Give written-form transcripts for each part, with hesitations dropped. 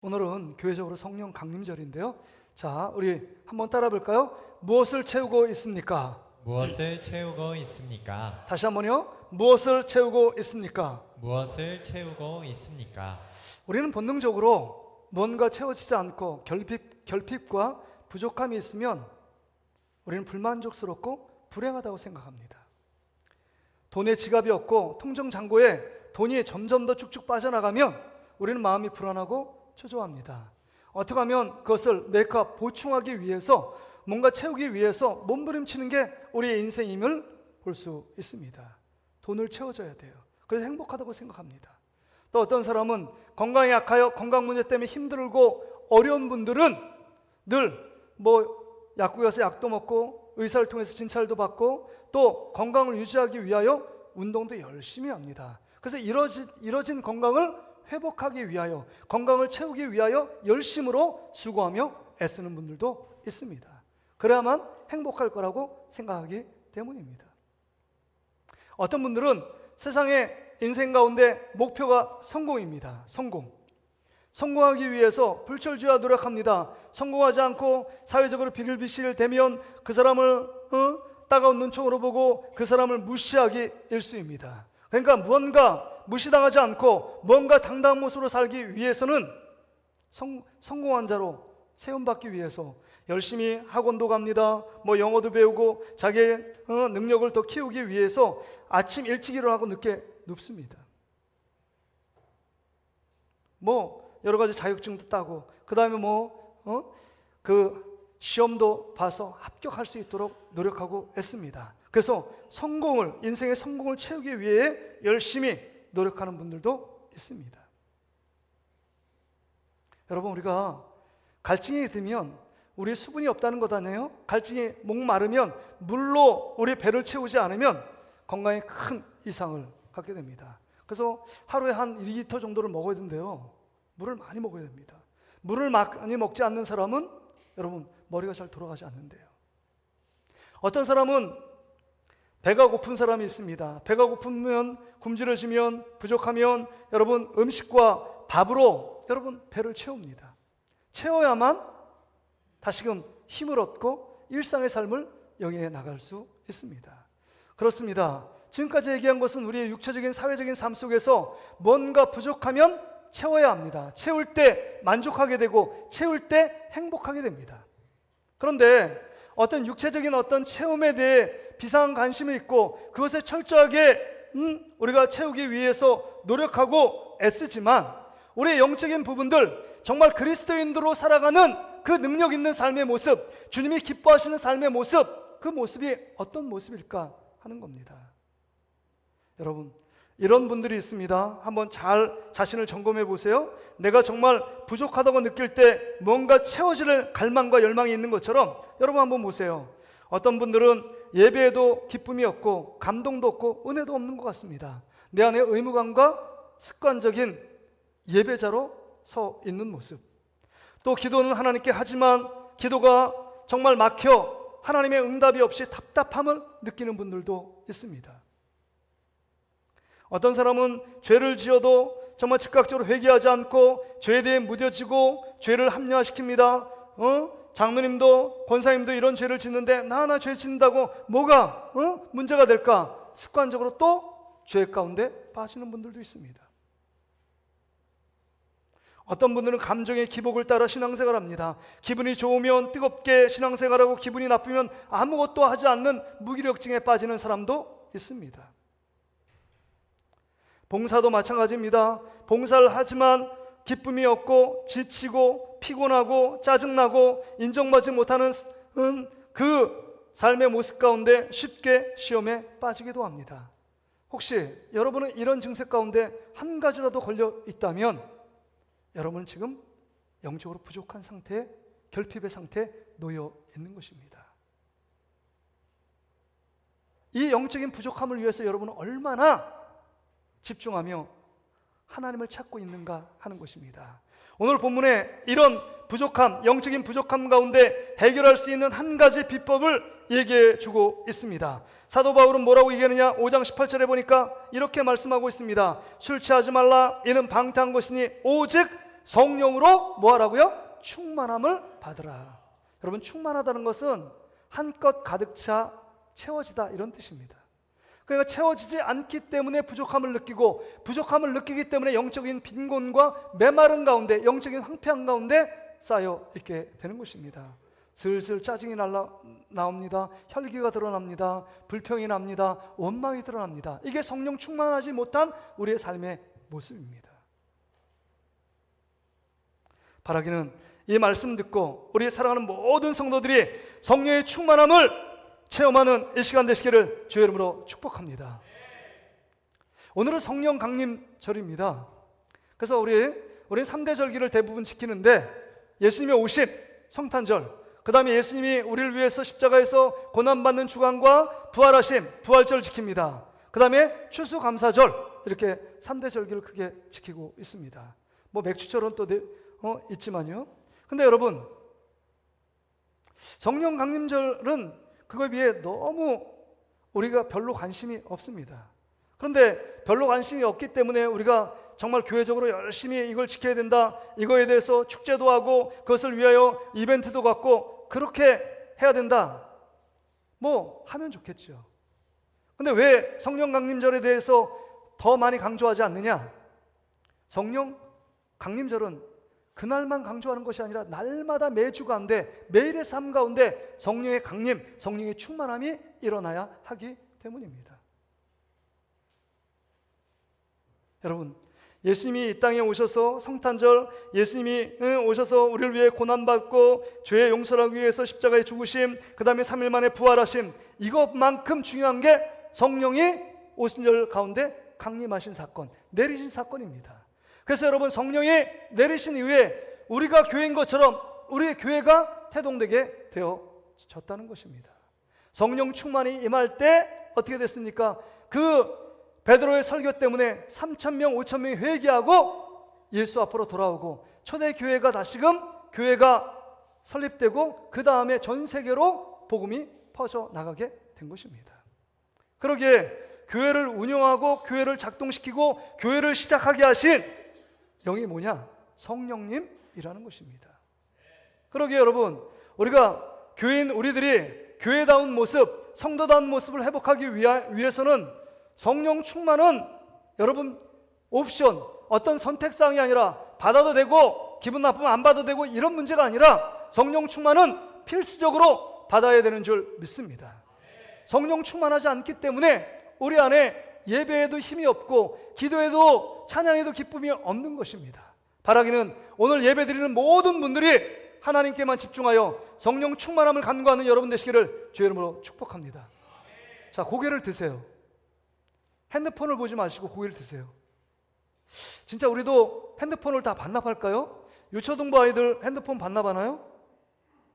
오늘은 교회적으로 성령 강림절인데요. 자, 우리 한번 따라 볼까요? 무엇을 채우고 있습니까? 무엇을 채우고 있습니까? 다시 한번요. 무엇을 채우고 있습니까? 무엇을 채우고 있습니까? 우리는 본능적으로 뭔가 채워지지 않고 결핍과 부족함이 있으면 우리는 불만족스럽고 불행하다고 생각합니다. 돈에 지갑이 없고 통장 잔고에 돈이 점점 더 쭉쭉 빠져나가면 우리는 마음이 불안하고 초조합니다. 어떻게 하면 그것을 메이크업, 보충하기 위해서 뭔가 채우기 위해서 몸부림치는 게 우리의 인생임을 볼 수 있습니다. 돈을 채워줘야 돼요. 그래서 행복하다고 생각합니다. 또 어떤 사람은 건강이 약하여 건강 문제 때문에 힘들고 어려운 분들은 늘 약국에 가서 약도 먹고 의사를 통해서 진찰도 받고 또 건강을 유지하기 위하여 운동도 열심히 합니다. 그래서 이뤄진 건강을 회복하기 위하여, 건강을 채우기 위하여 열심으로 수고하며 애쓰는 분들도 있습니다. 그래야만 행복할 거라고 생각하기 때문입니다. 어떤 분들은 세상의 인생 가운데 목표가 성공입니다. 성공하기 위해서 불철주야 노력합니다. 성공하지 않고 사회적으로 비일비실되면 그 사람을 따가운 눈총으로 보고 그 사람을 무시하기 일쑤입니다. 그러니까 무언가 무시당하지 않고 뭔가 당당한 모습으로 살기 위해서는 성공한 자로 세움받기 위해서 열심히 학원도 갑니다. 영어도 배우고 자기의 능력을 더 키우기 위해서 아침 일찍 일어나고 늦게 눕습니다. 여러 가지 자격증도 따고 그 다음에 그 시험도 봐서 합격할 수 있도록 노력하고 애씁니다. 그래서 인생의 성공을 채우기 위해 열심히 노력하는 분들도 있습니다. 여러분, 우리가 갈증이 들면 우리 수분이 없다는 것 아니에요? 갈증이 목마르면 물로 우리 배를 채우지 않으면 건강에 큰 이상을 갖게 됩니다. 그래서 하루에 한 2리터 정도를 먹어야 된대요. 물을 많이 먹어야 됩니다. 물을 많이 먹지 않는 사람은 여러분 머리가 잘 돌아가지 않는데요. 어떤 사람은 배가 고픈 사람이 있습니다. 배가 고프면 굶주려지면 부족하면 여러분 음식과 밥으로 여러분 배를 채웁니다. 채워야만 다시금 힘을 얻고 일상의 삶을 영위해 나갈 수 있습니다. 그렇습니다. 지금까지 얘기한 것은 우리의 육체적인 사회적인 삶 속에서 뭔가 부족하면 채워야 합니다. 채울 때 만족하게 되고 채울 때 행복하게 됩니다. 그런데 어떤 육체적인 어떤 체험에 대해 비상한 관심이 있고 그것을 철저하게 우리가 채우기 위해서 노력하고 애쓰지만 우리의 영적인 부분들, 정말 그리스도인으로 살아가는 그 능력 있는 삶의 모습, 주님이 기뻐하시는 삶의 모습, 그 모습이 어떤 모습일까 하는 겁니다. 여러분, 이런 분들이 있습니다. 한번 잘 자신을 점검해 보세요. 내가 정말 부족하다고 느낄 때 뭔가 채워질 갈망과 열망이 있는 것처럼 여러분 한번 보세요. 어떤 분들은 예배에도 기쁨이 없고 감동도 없고 은혜도 없는 것 같습니다. 내 안에 의무감과 습관적인 예배자로 서 있는 모습. 또 기도는 하나님께 하지만 기도가 정말 막혀 하나님의 응답이 없이 답답함을 느끼는 분들도 있습니다. 어떤 사람은 죄를 지어도 정말 즉각적으로 회개하지 않고 죄에 대해 무뎌지고 죄를 합리화시킵니다. 장로님도 권사님도 이런 죄를 짓는데 나 죄 짓는다고 뭐가 문제가 될까? 습관적으로 또 죄 가운데 빠지는 분들도 있습니다. 어떤 분들은 감정의 기복을 따라 신앙생활 합니다. 기분이 좋으면 뜨겁게 신앙생활하고 기분이 나쁘면 아무것도 하지 않는 무기력증에 빠지는 사람도 있습니다. 봉사도 마찬가지입니다. 봉사를 하지만 기쁨이 없고 지치고 피곤하고 짜증나고 인정받지 못하는 그 삶의 모습 가운데 쉽게 시험에 빠지기도 합니다. 혹시 여러분은 이런 증세 가운데 한 가지라도 걸려 있다면 여러분은 지금 영적으로 부족한 상태, 결핍의 상태에 놓여 있는 것입니다. 이 영적인 부족함을 위해서 여러분은 얼마나 집중하며 하나님을 찾고 있는가 하는 것입니다. 오늘 본문에 이런 부족함, 영적인 부족함 가운데 해결할 수 있는 한 가지 비법을 얘기해 주고 있습니다. 사도 바울은 뭐라고 얘기하느냐? 5장 18절에 보니까 이렇게 말씀하고 있습니다. 술 취하지 말라. 이는 방탕한 것이니 오직 성령으로 뭐 하라고요? 충만함을 받으라. 여러분, 충만하다는 것은 한껏 가득 차 채워지다 이런 뜻입니다. 그러니까 채워지지 않기 때문에 부족함을 느끼고, 부족함을 느끼기 때문에 영적인 빈곤과 메마른 가운데, 영적인 황폐한 가운데 쌓여 있게 되는 것입니다. 슬슬 짜증이 나옵니다. 혈기가 드러납니다. 불평이 납니다. 원망이 드러납니다. 이게 성령 충만하지 못한 우리의 삶의 모습입니다. 바라기는 이 말씀 듣고 우리 사랑하는 모든 성도들이 성령의 충만함을 체험하는 이 시간 되시기를 주의 이름으로 축복합니다. 오늘은 성령 강림절입니다. 그래서 우리 3대 절기를 대부분 지키는데, 예수님의 오심, 성탄절, 그 다음에 예수님이 우리를 위해서 십자가에서 고난받는 주간과 부활하심, 부활절 지킵니다. 그 다음에 추수감사절, 이렇게 3대 절기를 크게 지키고 있습니다. 뭐 맥주절은 또 있지만요. 근데 여러분, 성령 강림절은 그거에 비해 너무 우리가 별로 관심이 없습니다. 그런데 별로 관심이 없기 때문에 우리가 정말 교회적으로 열심히 이걸 지켜야 된다, 이거에 대해서 축제도 하고 그것을 위하여 이벤트도 갖고 그렇게 해야 된다, 뭐 하면 좋겠죠. 근데 왜 성령 강림절에 대해서 더 많이 강조하지 않느냐? 성령 강림절은 그날만 강조하는 것이 아니라 날마다 매주 가운데, 매일의 삶 가운데 성령의 강림, 성령의 충만함이 일어나야 하기 때문입니다. 여러분, 예수님이 이 땅에 오셔서 성탄절, 예수님이 오셔서 우리를 위해 고난받고 죄의 용서를 하기 위해서 십자가에 죽으심, 그 다음에 3일 만에 부활하심, 이것만큼 중요한 게 성령이 오순절 가운데 강림하신 사건, 내리신 사건입니다. 그래서 여러분, 성령이 내리신 이후에 우리가 교회인 것처럼 우리의 교회가 태동되게 되어졌다는 것입니다. 성령 충만이 임할 때 어떻게 됐습니까? 그 베드로의 설교 때문에 3,000명, 5,000명이 회개하고 예수 앞으로 돌아오고 초대 교회가 다시금 교회가 설립되고 그 다음에 전 세계로 복음이 퍼져나가게 된 것입니다. 그러기에 교회를 운영하고 교회를 작동시키고 교회를 시작하게 하신 영이 뭐냐? 성령님이라는 것입니다. 그러기에 여러분, 우리가 교회인 우리들이 교회다운 모습, 성도다운 모습을 회복하기 위해서는 성령 충만은 여러분 옵션, 어떤 선택사항이 아니라 받아도 되고 기분 나쁘면 안 받아도 되고 이런 문제가 아니라 성령 충만은 필수적으로 받아야 되는 줄 믿습니다. 성령 충만하지 않기 때문에 우리 안에 예배에도 힘이 없고 기도에도 찬양에도 기쁨이 없는 것입니다. 바라기는 오늘 예배드리는 모든 분들이 하나님께만 집중하여 성령 충만함을 간구하는 여러분 되시기를 주의 이름으로 축복합니다. 자, 고개를 드세요. 핸드폰을 보지 마시고 고개를 드세요. 진짜 우리도 핸드폰을 다 반납할까요? 유초등부 아이들 핸드폰 반납하나요?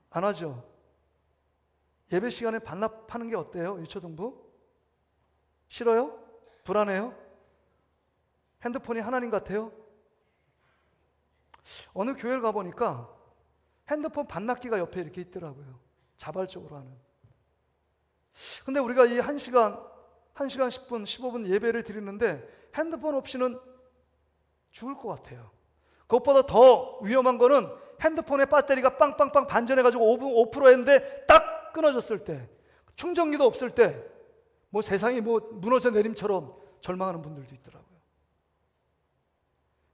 안 하죠. 예배 시간에 반납하는 게 어때요? 유초등부? 싫어요? 불안해요? 핸드폰이 하나님 같아요? 어느 교회를 가보니까 핸드폰 반납기가 옆에 이렇게 있더라고요. 자발적으로 하는. 근데 우리가 이 1시간 10분, 15분 예배를 드리는데 핸드폰 없이는 죽을 것 같아요. 그것보다 더 위험한 거는 핸드폰의 배터리가 빵빵빵 반전해가지고 5% 했는데 딱 끊어졌을 때, 충전기도 없을 때 뭐 세상이 뭐 무너져 내림처럼 절망하는 분들도 있더라고요.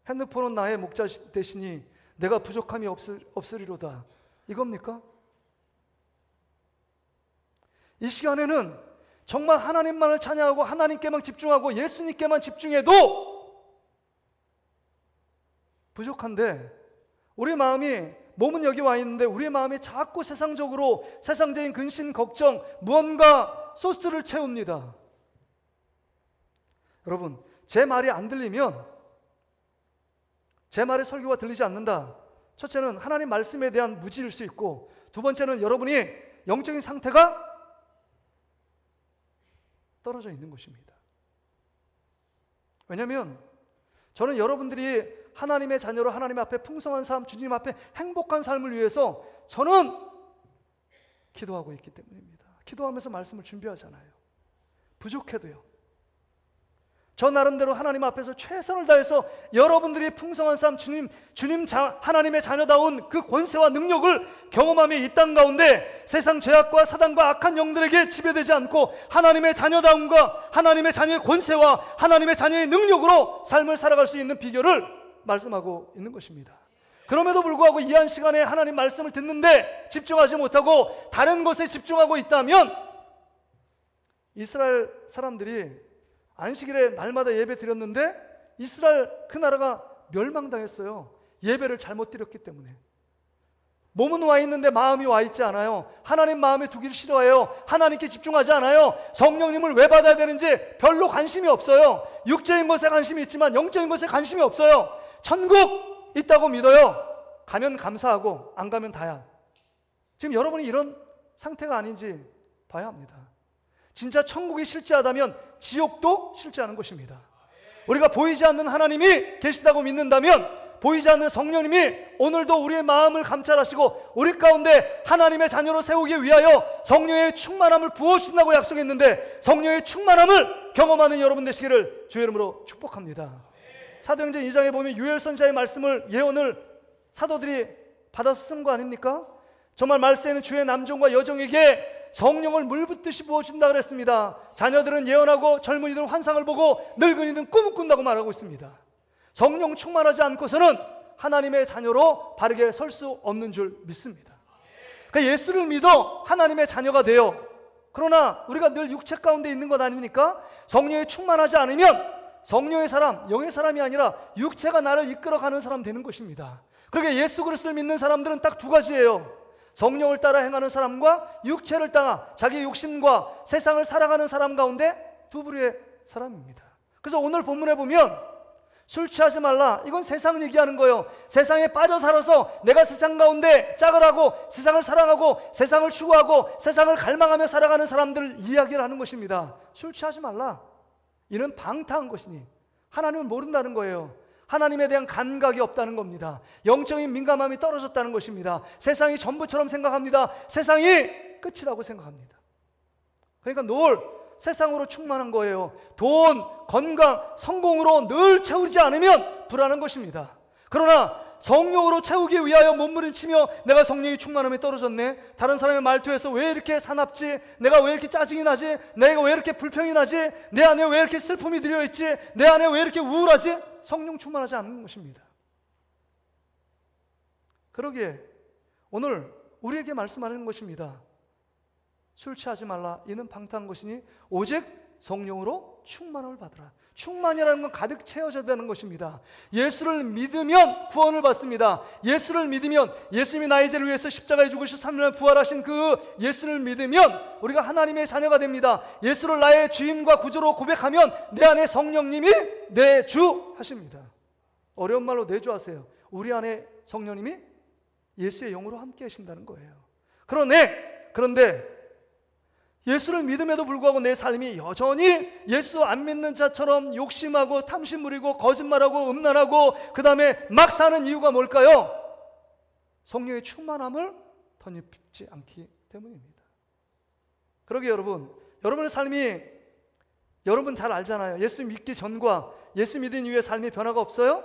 핸드폰은 나의 목자 되시니 내가 부족함이 없으리로다, 이겁니까? 이 시간에는 정말 하나님만을 찬양하고 하나님께만 집중하고 예수님께만 집중해도 부족한데, 우리 마음이, 몸은 여기 와 있는데 우리의 마음이 자꾸 세상적으로, 세상적인 근심, 걱정, 무언가 소스를 채웁니다. 여러분, 제 말이 안 들리면, 제 말의 설교가 들리지 않는다, 첫째는 하나님 말씀에 대한 무지일 수 있고, 두 번째는 여러분이 영적인 상태가 떨어져 있는 것입니다. 왜냐하면 저는 여러분들이 하나님의 자녀로 하나님 앞에 풍성한 삶, 주님 앞에 행복한 삶을 위해서 저는 기도하고 있기 때문입니다. 기도하면서 말씀을 준비하잖아요. 부족해도요. 저 나름대로 하나님 앞에서 최선을 다해서 여러분들이 풍성한 삶, 하나님의 자녀다운 그 권세와 능력을 경험하며 이 땅 가운데 세상 죄악과 사단과 악한 영들에게 지배되지 않고 하나님의 자녀다움과 하나님의 자녀의 권세와 하나님의 자녀의 능력으로 삶을 살아갈 수 있는 비결을 말씀하고 있는 것입니다. 그럼에도 불구하고 이 한 시간에 하나님 말씀을 듣는데 집중하지 못하고 다른 것에 집중하고 있다면 이스라엘 사람들이 안식일에 날마다 예배 드렸는데 이스라엘 그 나라가 멸망당했어요. 예배를 잘못 드렸기 때문에. 몸은 와 있는데 마음이 와 있지 않아요. 하나님 마음에 두기를 싫어해요. 하나님께 집중하지 않아요. 성령님을 왜 받아야 되는지 별로 관심이 없어요. 육적인 것에 관심이 있지만 영적인 것에 관심이 없어요. 천국 있다고 믿어요. 가면 감사하고 안 가면 다야. 지금 여러분이 이런 상태가 아닌지 봐야 합니다. 진짜 천국이 실제하다면 지옥도 실제하는 것입니다. 우리가 보이지 않는 하나님이 계시다고 믿는다면 보이지 않는 성령님이 오늘도 우리의 마음을 감찰하시고 우리 가운데 하나님의 자녀로 세우기 위하여 성령의 충만함을 부어주신다고 약속했는데 성령의 충만함을 경험하는 여러분 되시기를 주의 이름으로 축복합니다. 사도행전 2장에 보면 유엘 선지자의 말씀을 예언을 사도들이 받아서 쓴 거 아닙니까? 정말 말세에는 주의 남종과 여종에게 성령을 물붓듯이 부어준다 그랬습니다. 자녀들은 예언하고 젊은이들은 환상을 보고 늙은이들은 꿈을 꾼다고 말하고 있습니다. 성령 충만하지 않고서는 하나님의 자녀로 바르게 설 수 없는 줄 믿습니다. 그러니까 예수를 믿어 하나님의 자녀가 되어 그러나 우리가 늘 육체 가운데 있는 것 아닙니까? 성령이 충만하지 않으면 성령의 사람, 영의 사람이 아니라 육체가 나를 이끌어가는 사람 되는 것입니다. 그러게 예수 그리스도를 믿는 사람들은 딱 두 가지예요. 성령을 따라 행하는 사람과 육체를 따라 자기 욕심과 세상을 살아가는 사람 가운데 두 부류의 사람입니다. 그래서 오늘 본문에 보면 술 취하지 말라, 이건 세상 얘기하는 거예요. 세상에 빠져 살아서 내가 세상 가운데 짝을 하고 세상을 사랑하고 세상을 추구하고 세상을 갈망하며 살아가는 사람들 이야기를 하는 것입니다. 술 취하지 말라, 이는 방탕한 것이니 하나님을 모른다는 거예요. 하나님에 대한 감각이 없다는 겁니다. 영적인 민감함이 떨어졌다는 것입니다. 세상이 전부처럼 생각합니다. 세상이 끝이라고 생각합니다. 그러니까 늘 세상으로 충만한 거예요. 돈, 건강, 성공으로 늘 채우지 않으면 불안한 것입니다. 그러나 성령으로 채우기 위하여 몸부림치며 내가 성령이 충만함이 떨어졌네, 다른 사람의 말투에서 왜 이렇게 사납지, 내가 왜 이렇게 짜증이 나지, 내가 왜 이렇게 불평이 나지, 내 안에 왜 이렇게 슬픔이 들어있지, 내 안에 왜 이렇게 우울하지, 성령 충만하지 않는 것입니다. 그러기에 오늘 우리에게 말씀하는 것입니다. 술 취하지 말라, 이는 방탕한 것이니 오직 성령으로 충만함을 받으라. 충만이라는 건 가득 채워져야 되는 것입니다. 예수를 믿으면 구원을 받습니다. 예수를 믿으면, 예수님이 나의 죄를 위해서 십자가에 죽으시고 3일 만에 부활하신 그 예수를 믿으면 우리가 하나님의 자녀가 됩니다. 예수를 나의 주인과 구주로 고백하면 내 안에 성령님이 내 주 하십니다. 어려운 말로 내 주 하세요. 우리 안에 성령님이 예수의 영으로 함께 하신다는 거예요. 그런데 예수를 믿음에도 불구하고 내 삶이 여전히 예수 안 믿는 자처럼 욕심하고 탐심 부리고 거짓말하고 음란하고 그 다음에 막 사는 이유가 뭘까요? 성령의 충만함을 덧입지 않기 때문입니다. 그러게 여러분의 삶이, 여러분 잘 알잖아요. 예수 믿기 전과 예수 믿은 이후의 삶의 변화가 없어요?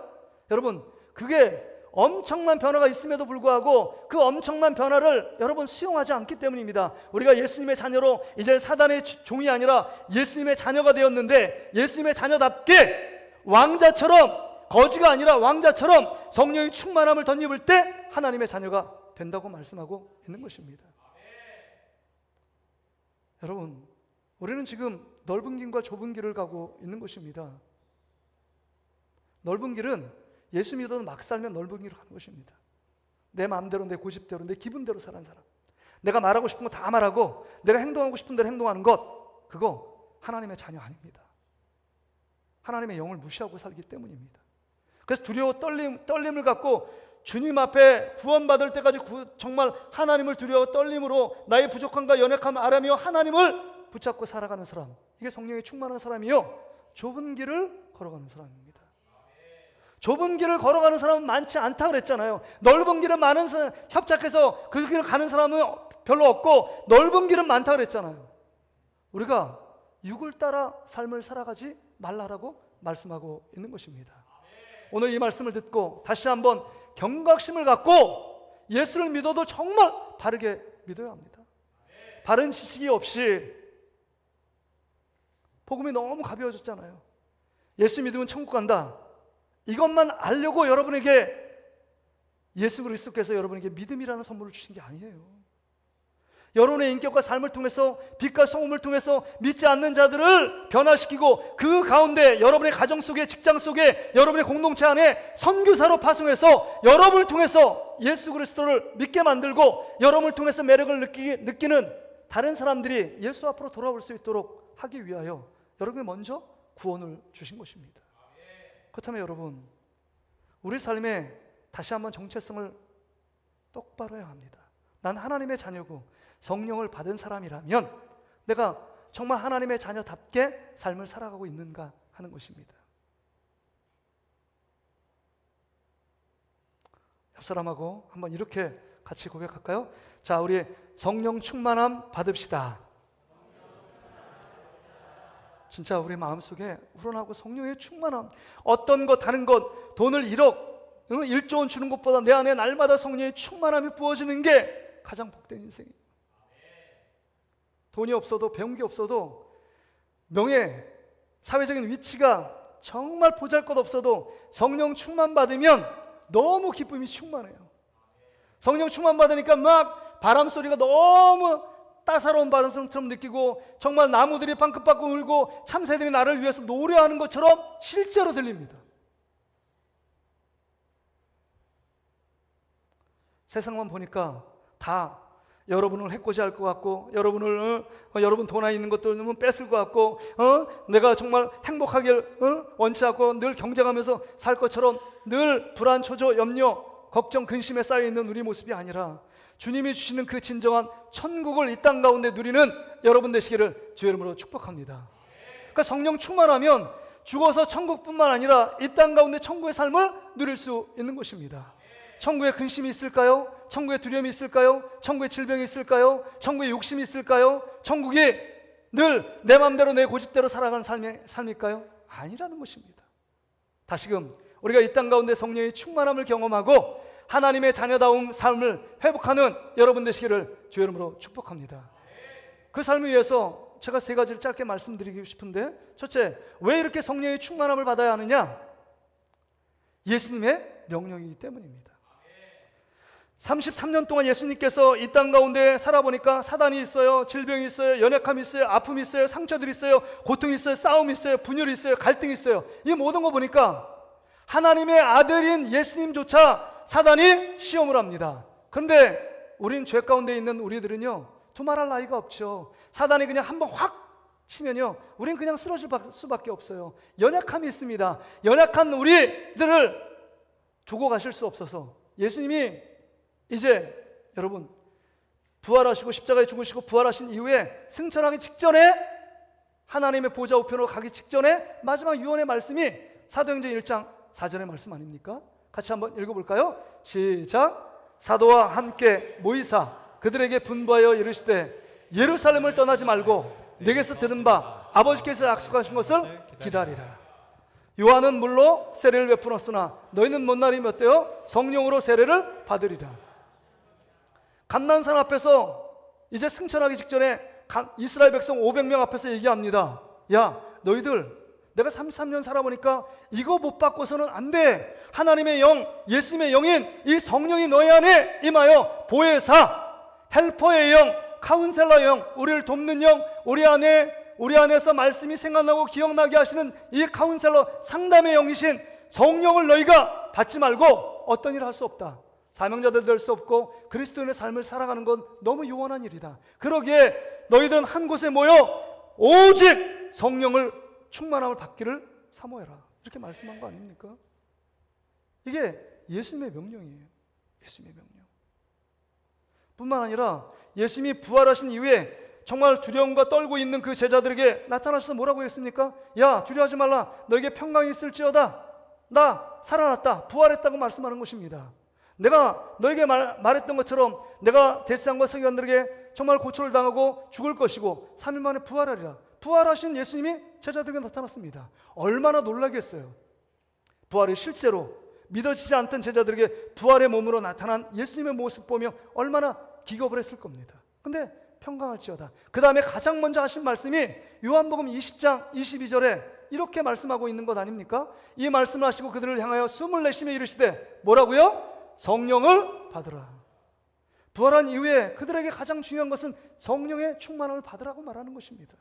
여러분, 그게 엄청난 변화가 있음에도 불구하고 그 엄청난 변화를 여러분 수용하지 않기 때문입니다. 우리가 예수님의 자녀로 이제 사단의 종이 아니라 예수님의 자녀가 되었는데 예수님의 자녀답게 왕자처럼, 거지가 아니라 왕자처럼 성령의 충만함을 덧입을 때 하나님의 자녀가 된다고 말씀하고 있는 것입니다. 여러분, 우리는 지금 넓은 길과 좁은 길을 가고 있는 것입니다. 넓은 길은 예수 믿어도 막 살면 넓은 길을 가는 것입니다. 내 마음대로, 내 고집대로, 내 기분대로 사는 사람, 내가 말하고 싶은 거 다 말하고 내가 행동하고 싶은 대로 행동하는 것, 그거 하나님의 자녀 아닙니다. 하나님의 영을 무시하고 살기 때문입니다. 그래서 두려워 떨림을 갖고 주님 앞에 구원받을 때까지 정말 하나님을 두려워 떨림으로 나의 부족함과 연약함을 알아며 하나님을 붙잡고 살아가는 사람, 이게 성령이 충만한 사람이요, 좁은 길을 걸어가는 사람입니다. 좁은 길을 걸어가는 사람은 많지 않다고 그랬잖아요. 넓은 길은 많은 사람, 협착해서 그 길을 가는 사람은 별로 없고 넓은 길은 많다고 그랬잖아요. 우리가 육을 따라 삶을 살아가지 말라라고 말씀하고 있는 것입니다. 오늘 이 말씀을 듣고 다시 한번 경각심을 갖고 예수를 믿어도 정말 바르게 믿어야 합니다. 바른 지식이 없이 복음이 너무 가벼워졌잖아요. 예수 믿으면 천국 간다. 이것만 알려고 여러분에게 예수 그리스도께서 여러분에게 믿음이라는 선물을 주신 게 아니에요. 여러분의 인격과 삶을 통해서 빛과 소금을 통해서 믿지 않는 자들을 변화시키고 그 가운데 여러분의 가정 속에 직장 속에 여러분의 공동체 안에 선교사로 파송해서 여러분을 통해서 예수 그리스도를 믿게 만들고 여러분을 통해서 매력을 느끼는 다른 사람들이 예수 앞으로 돌아올 수 있도록 하기 위하여 여러분이 먼저 구원을 주신 것입니다. 그렇다면 여러분, 우리 삶에 다시 한번 정체성을 똑바로 해야 합니다. 난 하나님의 자녀고 성령을 받은 사람이라면 내가 정말 하나님의 자녀답게 삶을 살아가고 있는가 하는 것입니다. 옆 사람하고 한번 이렇게 같이 고백할까요? 자, 우리 성령 충만함 받읍시다. 진짜 우리 마음속에 우러나고 성령의 충만함, 어떤 것 다른 것, 돈을 1억 1조 원 주는 것보다 내 안에 날마다 성령의 충만함이 부어지는 게 가장 복된 인생이에요. 돈이 없어도 배운 게 없어도 명예, 사회적인 위치가 정말 보잘것없어도 성령 충만 받으면 너무 기쁨이 충만해요. 성령 충만 받으니까 막 바람 소리가 너무 따사로운 바람처럼 느끼고 정말 나무들이 방긋방긋 울고 참새들이 나를 위해서 노래하는 것처럼 실제로 들립니다. 세상만 보니까 다 여러분을 해코지할 것 같고 여러분 돈 안에 있는 것들 뺏을 것 같고 내가 정말 행복하길 원치 않고 늘 경쟁하면서 살 것처럼 늘 불안, 초조, 염려, 걱정, 근심에 쌓여있는 우리 모습이 아니라 주님이 주시는 그 진정한 천국을 이 땅 가운데 누리는 여러분 되시기를 주의 이름으로 축복합니다. 그러니까 성령 충만하면 죽어서 천국뿐만 아니라 이 땅 가운데 천국의 삶을 누릴 수 있는 것입니다. 천국에 근심이 있을까요? 천국에 두려움이 있을까요? 천국에 질병이 있을까요? 천국에 욕심이 있을까요? 천국이 늘 내 마음대로 내 고집대로 살아가는 삶일까요? 아니라는 것입니다. 다시금 우리가 이 땅 가운데 성령의 충만함을 경험하고 하나님의 자녀다운 삶을 회복하는 여러분 되시기를 주의 이름으로 축복합니다. 그 삶을 위해서 제가 3가지를 짧게 말씀드리고 싶은데, 첫째, 왜 이렇게 성령의 충만함을 받아야 하느냐? 예수님의 명령이기 때문입니다. 33년 동안 예수님께서 이 땅 가운데 살아보니까 사단이 있어요, 질병이 있어요, 연약함이 있어요, 아픔이 있어요, 상처들이 있어요, 고통이 있어요, 싸움이 있어요, 분열이 있어요, 갈등이 있어요. 이 모든 거 보니까 하나님의 아들인 예수님조차 사단이 시험을 합니다. 그런데 우린 죄 가운데 있는 우리들은요, 두말할 나위가 없죠. 사단이 그냥 한번 확 치면요, 우린 그냥 쓰러질 수밖에 없어요. 연약함이 있습니다. 연약한 우리들을 두고 가실 수 없어서 예수님이 이제 여러분 부활하시고 십자가에 죽으시고 부활하신 이후에 승천하기 직전에, 하나님의 보좌 우편으로 가기 직전에 마지막 유언의 말씀이 사도행전 1장 4절의 말씀 아닙니까? 같이 한번 읽어볼까요? 시작. 사도와 함께 모이사 그들에게 분부하여 이르시되 예루살렘을 떠나지 말고 내게서 들은 바 아버지께서 약속하신 것을 기다리라. 요한은 물로 세례를 베풀었으나 너희는 먼 날이 몇 되어 성령으로 세례를 받으리라. 감난산 앞에서 이제 승천하기 직전에 이스라엘 백성 500명 앞에서 얘기합니다. 야, 너희들 내가 33년 살아보니까 이거 못 받고서는 안 돼. 하나님의 영, 예수님의 영인 이 성령이 너희 안에 임하여 보혜사, 헬퍼의 영, 카운셀러 영, 우리를 돕는 영, 우리 안에서 말씀이 생각나고 기억나게 하시는 이 카운셀러, 상담의 영이신 성령을 너희가 받지 말고 어떤 일을 할 수 없다. 사명자들 될 수 없고 그리스도인의 삶을 살아가는 건 너무 요원한 일이다. 그러기에 너희들은 한 곳에 모여 오직 성령을 충만함을 받기를 사모해라. 이렇게 말씀한 거 아닙니까? 이게 예수님의 명령이에요. 예수님의 명령. 뿐만 아니라 예수님이 부활하신 이후에 정말 두려움과 떨고 있는 그 제자들에게 나타나셔서 뭐라고 했습니까? 야, 두려워하지 말라. 너에게 평강이 있을지어다. 나 살아났다. 부활했다고 말씀하는 것입니다. 내가 너에게 말했던 것처럼 내가 대제사장과 서기관들에게 정말 고초를 당하고 죽을 것이고 3일 만에 부활하리라. 부활하신 예수님이 제자들에게 나타났습니다. 얼마나 놀라겠어요. 부활이 실제로 믿어지지 않던 제자들에게 부활의 몸으로 나타난 예수님의 모습 보며 얼마나 기겁을 했을 겁니다. 근데 평강할지어다. 그 다음에 가장 먼저 하신 말씀이 요한복음 20장 22절에 이렇게 말씀하고 있는 것 아닙니까? 이 말씀을 하시고 그들을 향하여 숨을 내쉬며 이르시되 뭐라고요? 성령을 받으라. 부활한 이후에 그들에게 가장 중요한 것은 성령의 충만함을 받으라고 말하는 것입니다.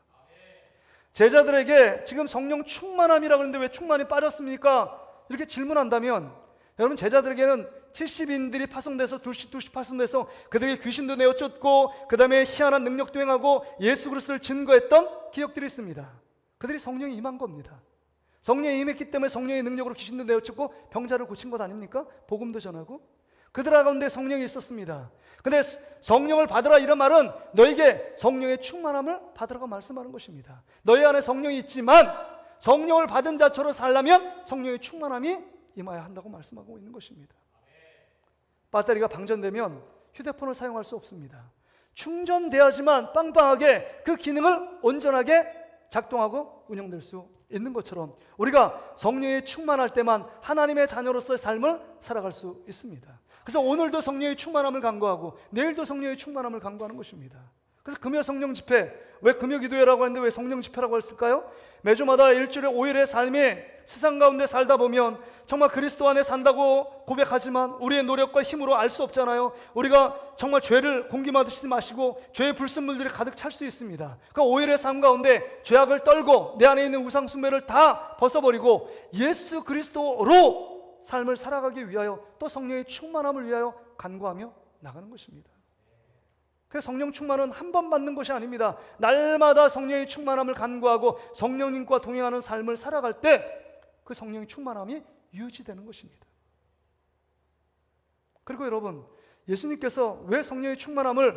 제자들에게 지금 성령 충만함이라고 하는데 왜 충만이 빠졌습니까? 이렇게 질문한다면 여러분, 제자들에게는 70인들이 파송돼서 둘씩 파송돼서 그들에게 귀신도 내어쫓고 그 다음에 희한한 능력도 행하고 예수 그리스도를 증거했던 기억들이 있습니다. 그들이 성령이 임한 겁니다. 성령이 임했기 때문에 성령의 능력으로 귀신도 내어쫓고 병자를 고친 것 아닙니까? 복음도 전하고 그들 가운데 성령이 있었습니다. 근데 성령을 받으라 이런 말은 너에게 성령의 충만함을 받으라고 말씀하는 것입니다. 너희 안에 성령이 있지만 성령을 받은 자처럼 살려면 성령의 충만함이 임해야 한다고 말씀하고 있는 것입니다. 배터리가 방전되면 휴대폰을 사용할 수 없습니다. 충전돼야지만 빵빵하게 그 기능을 온전하게 작동하고 운영될 수 있는 것처럼 우리가 성령에 충만할 때만 하나님의 자녀로서의 삶을 살아갈 수 있습니다. 그래서 오늘도 성령의 충만함을 간구하고 내일도 성령의 충만함을 간구하는 것입니다. 그래서 금요 성령 집회, 왜 금요 기도회라고 하는데 왜 성령 집회라고 했을까요? 매주마다 일주일에 5일의 삶이 세상 가운데 살다 보면 정말 그리스도 안에 산다고 고백하지만 우리의 노력과 힘으로 알 수 없잖아요. 우리가 정말 죄를 공기마듯이 마시고 죄의 불순물들이 가득 찰 수 있습니다. 그 5일의 삶 가운데 죄악을 떨고 내 안에 있는 우상 숭배를 다 벗어버리고 예수 그리스도로 삶을 살아가기 위하여 또 성령의 충만함을 위하여 간구하며 나가는 것입니다. 그래서 성령 충만은 한 번 받는 것이 아닙니다. 날마다 성령의 충만함을 간구하고 성령님과 동행하는 삶을 살아갈 때 그 성령의 충만함이 유지되는 것입니다. 그리고 여러분, 예수님께서 왜 성령의 충만함을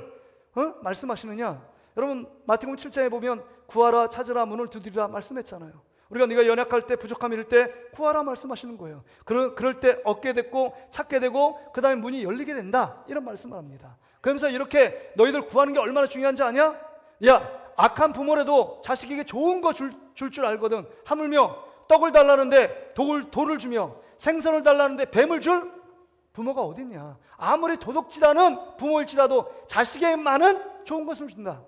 말씀하시느냐? 여러분, 마태복음 7장에 보면 구하라 찾으라 문을 두드리라 말씀했잖아요. 우리가 네가 연약할 때 부족함이 이를 때 구하라 말씀하시는 거예요. 그럴 때 얻게 됐고 찾게 되고 그 다음에 문이 열리게 된다 이런 말씀을 합니다. 그러면서 이렇게 너희들 구하는 게 얼마나 중요한지 아냐? 야, 악한 부모라도 자식에게 좋은 거 줄 알거든. 하물며 떡을 달라는데 돌을 주며 생선을 달라는데 뱀을 줄 부모가 어딨냐? 아무리 도둑질하는 부모일지라도 자식에게 많은 좋은 것을 준다.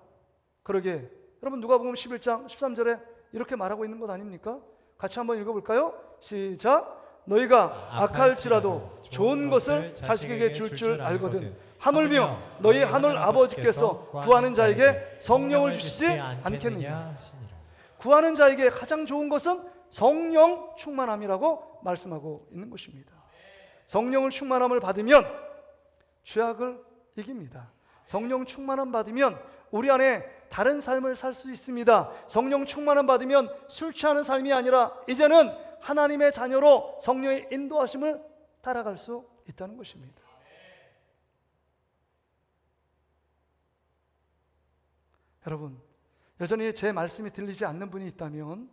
그러게 여러분, 누가복음 11장 13절에 이렇게 말하고 있는 것 아닙니까? 같이 한번 읽어볼까요? 시작. 너희가 악할지라도 좋은 것을 자식에게 줄 알거든. 하물며 너희 하늘 아버지께서 구하는 자에게 성령을 주시지 않겠느냐. 구하는 자에게 가장 좋은 것은 성령 충만함이라고 말씀하고 있는 것입니다. 성령을 충만함을 받으면 죄악을 이깁니다. 성령 충만함 받으면 우리 안에 다른 삶을 살 수 있습니다. 성령 충만함 받으면 술 취하는 삶이 아니라 이제는 하나님의 자녀로 성령의 인도하심을 따라갈 수 있다는 것입니다. 여러분, 여전히 제 말씀이 들리지 않는 분이 있다면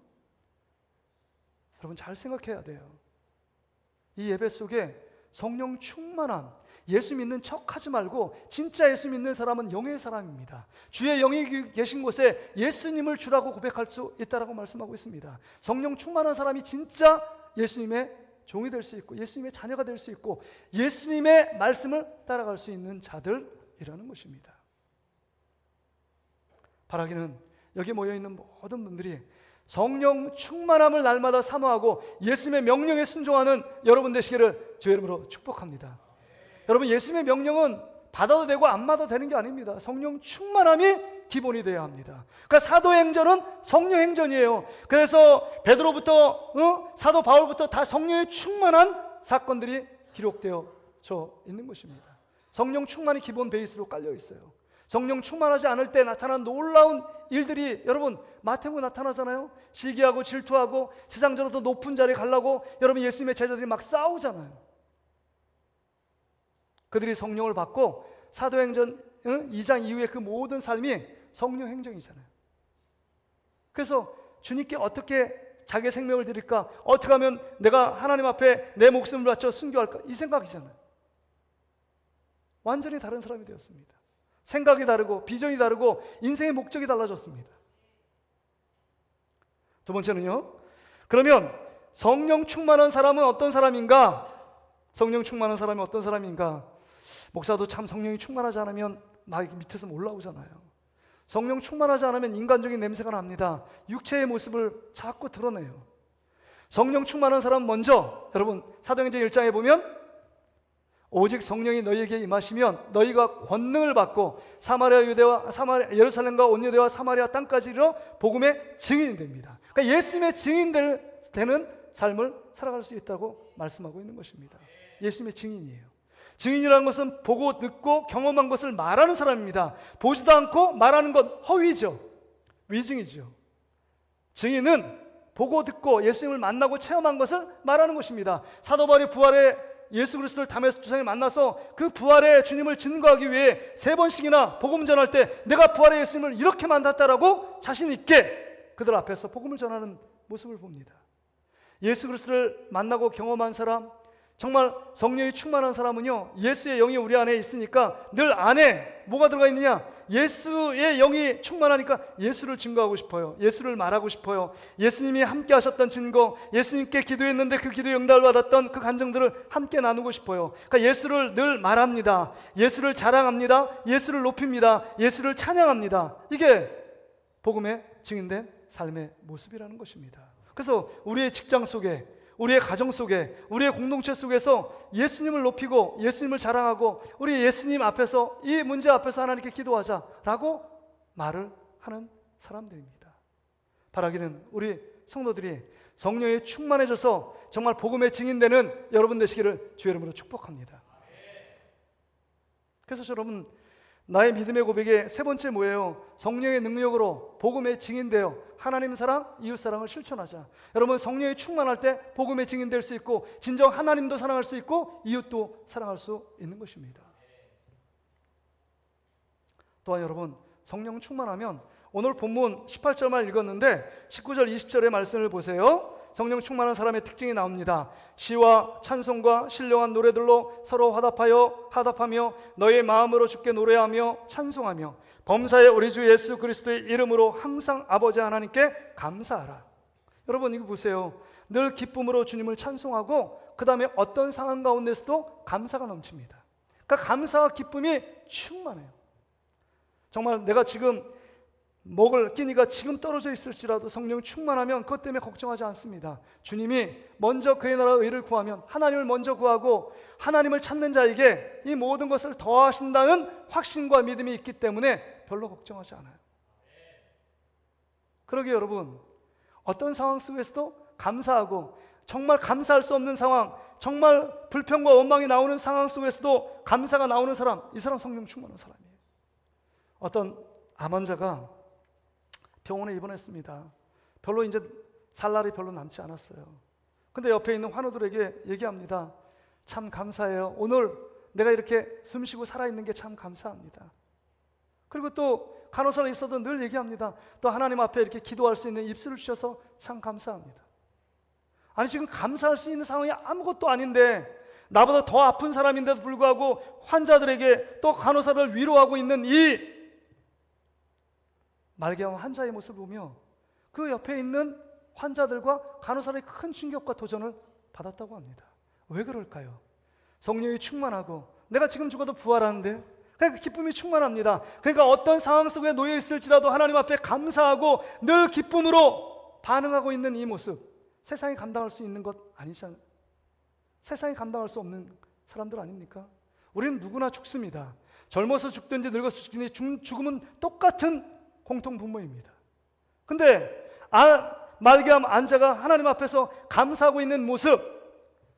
여러분 잘 생각해야 돼요. 이 예배 속에 성령 충만함, 예수 믿는 척 하지 말고 진짜 예수 믿는 사람은 영의 사람입니다. 주의 영이 계신 곳에 예수님을 주라고 고백할 수 있다라고 말씀하고 있습니다. 성령 충만한 사람이 진짜 예수님의 종이 될 수 있고 예수님의 자녀가 될 수 있고 예수님의 말씀을 따라갈 수 있는 자들이라는 것입니다. 바라기는 여기 모여있는 모든 분들이 성령 충만함을 날마다 사모하고 예수님의 명령에 순종하는 여러분 되시기를 주의 이름으로 축복합니다. 여러분, 예수님의 명령은 받아도 되고 안 받아도 되는 게 아닙니다. 성령 충만함이 기본이 되어야 합니다. 그러니까 사도행전은 성령 행전이에요. 그래서 베드로부터 사도 바울부터 다 성령에 충만한 사건들이 기록되어져 있는 것입니다. 성령 충만이 기본 베이스로 깔려 있어요. 성령 충만하지 않을 때 나타난 놀라운 일들이 여러분 마태복음에 나타나잖아요. 시기하고 질투하고 세상적으로 더 높은 자리에 가려고 여러분 예수님의 제자들이 막 싸우잖아요. 그들이 성령을 받고 사도행전 2장 이후에 그 모든 삶이 성령 행정이잖아요. 그래서 주님께 어떻게 자기의 생명을 드릴까? 어떻게 하면 내가 하나님 앞에 내 목숨을 바쳐 순교할까? 이 생각이잖아요. 완전히 다른 사람이 되었습니다. 생각이 다르고 비전이 다르고 인생의 목적이 달라졌습니다. 두 번째는요. 그러면 성령 충만한 사람은 어떤 사람인가? 성령 충만한 사람이 어떤 사람인가? 목사도 참 성령이 충만하지 않으면 막 밑에서 올라오잖아요. 성령 충만하지 않으면 인간적인 냄새가 납니다. 육체의 모습을 자꾸 드러내요. 성령 충만한 사람 먼저 여러분 사도행전 1장에 보면 오직 성령이 너희에게 임하시면 너희가 권능을 받고 사마리아 유대와 예루살렘과 온 유대와 사마리아 땅까지 이르러 복음의 증인이 됩니다. 그러니까 예수님의 증인되는 삶을 살아갈 수 있다고 말씀하고 있는 것입니다. 예수님의 증인이에요. 증인이라는 것은 보고 듣고 경험한 것을 말하는 사람입니다. 보지도 않고 말하는 건 허위죠. 위증이죠. 증인은 보고 듣고 예수님을 만나고 체험한 것을 말하는 것입니다. 사도 바울이 부활의 예수 그리스도를 다메섹 도상에 만나서 그 부활의 주님을 증거하기 위해 3번씩이나 복음 전할 때 내가 부활의 예수님을 이렇게 만났다라고 자신 있게 그들 앞에서 복음을 전하는 모습을 봅니다. 예수 그리스도를 만나고 경험한 사람, 정말 성령이 충만한 사람은요, 예수의 영이 우리 안에 있으니까 늘 안에 뭐가 들어가 있느냐? 예수의 영이 충만하니까 예수를 증거하고 싶어요. 예수를 말하고 싶어요. 예수님이 함께 하셨던 증거, 예수님께 기도했는데 그 기도에 응답을 받았던 그 감정들을 함께 나누고 싶어요. 그러니까 예수를 늘 말합니다. 예수를 자랑합니다. 예수를 높입니다. 예수를 찬양합니다. 이게 복음의 증인된 삶의 모습이라는 것입니다. 그래서 우리의 직장 속에, 우리의 가정 속에, 우리의 공동체 속에서 예수님을 높이고 예수님을 자랑하고 우리 예수님 앞에서 이 문제 앞에서 하나님께 기도하자라고 말을 하는 사람들입니다. 바라기는 우리 성도들이 성령에 충만해져서 정말 복음의 증인되는 여러분 되시기를 주의 이름으로 축복합니다. 그래서 여러분, 나의 믿음의 고백의 세 번째 뭐예요? 성령의 능력으로 복음의 증인되어 하나님 사랑, 이웃 사랑을 실천하자. 여러분, 성령이 충만할 때 복음의 증인될 수 있고 진정 하나님도 사랑할 수 있고 이웃도 사랑할 수 있는 것입니다. 또한 여러분, 성령 충만하면 오늘 본문 18절만 읽었는데 19절 20절의 말씀을 보세요. 성령 충만한 사람의 특징이 나옵니다. 시와 찬송과 신령한 노래들로 서로 화답하며 너의 마음으로 주께 노래하며 찬송하며 범사의 우리 주 예수 그리스도의 이름으로 항상 아버지 하나님께 감사하라. 여러분, 이거 보세요. 늘 기쁨으로 주님을 찬송하고 그 다음에 어떤 상황 가운데서도 감사가 넘칩니다. 그러니까 감사와 기쁨이 충만해요. 정말 내가 지금 먹을 끼니가 지금 떨어져 있을지라도 성령 충만하면 그것 때문에 걱정하지 않습니다. 주님이 먼저 그의 나라 의를 구하면, 하나님을 먼저 구하고 하나님을 찾는 자에게 이 모든 것을 더하신다는 확신과 믿음이 있기 때문에 별로 걱정하지 않아요. 그러기에 여러분, 어떤 상황 속에서도 감사하고, 정말 감사할 수 없는 상황, 정말 불평과 원망이 나오는 상황 속에서도 감사가 나오는 사람, 이 사람 성령 충만한 사람이에요. 어떤 암 환자가 병원에 입원했습니다. 별로 이제 살 날이 별로 남지 않았어요. 근데 옆에 있는 환우들에게 얘기합니다. 참 감사해요. 오늘 내가 이렇게 숨쉬고 살아있는 게 참 감사합니다. 그리고 또 간호사가 있어도 늘 얘기합니다. 또 하나님 앞에 이렇게 기도할 수 있는 입술을 주셔서 참 감사합니다. 아니, 지금 감사할 수 있는 상황이 아무것도 아닌데 나보다 더 아픈 사람인데도 불구하고 환자들에게 또 간호사를 위로하고 있는 이 말기암 환자의 모습을 보며 그 옆에 있는 환자들과 간호사의 큰 충격과 도전을 받았다고 합니다. 왜 그럴까요? 성령이 충만하고 내가 지금 죽어도 부활하는데, 그러니까 기쁨이 충만합니다. 그러니까 어떤 상황 속에 놓여 있을지라도 하나님 앞에 감사하고 늘 기쁨으로 반응하고 있는 이 모습, 세상이 감당할 수 있는 것 아니잖아요. 세상이 감당할 수 없는 사람들 아닙니까? 우리는 누구나 죽습니다. 젊어서 죽든지 늙어서 죽든지 죽음은 똑같은 공통 분모입니다. 근데 말기암 환자가 하나님 앞에서 감사하고 있는 모습,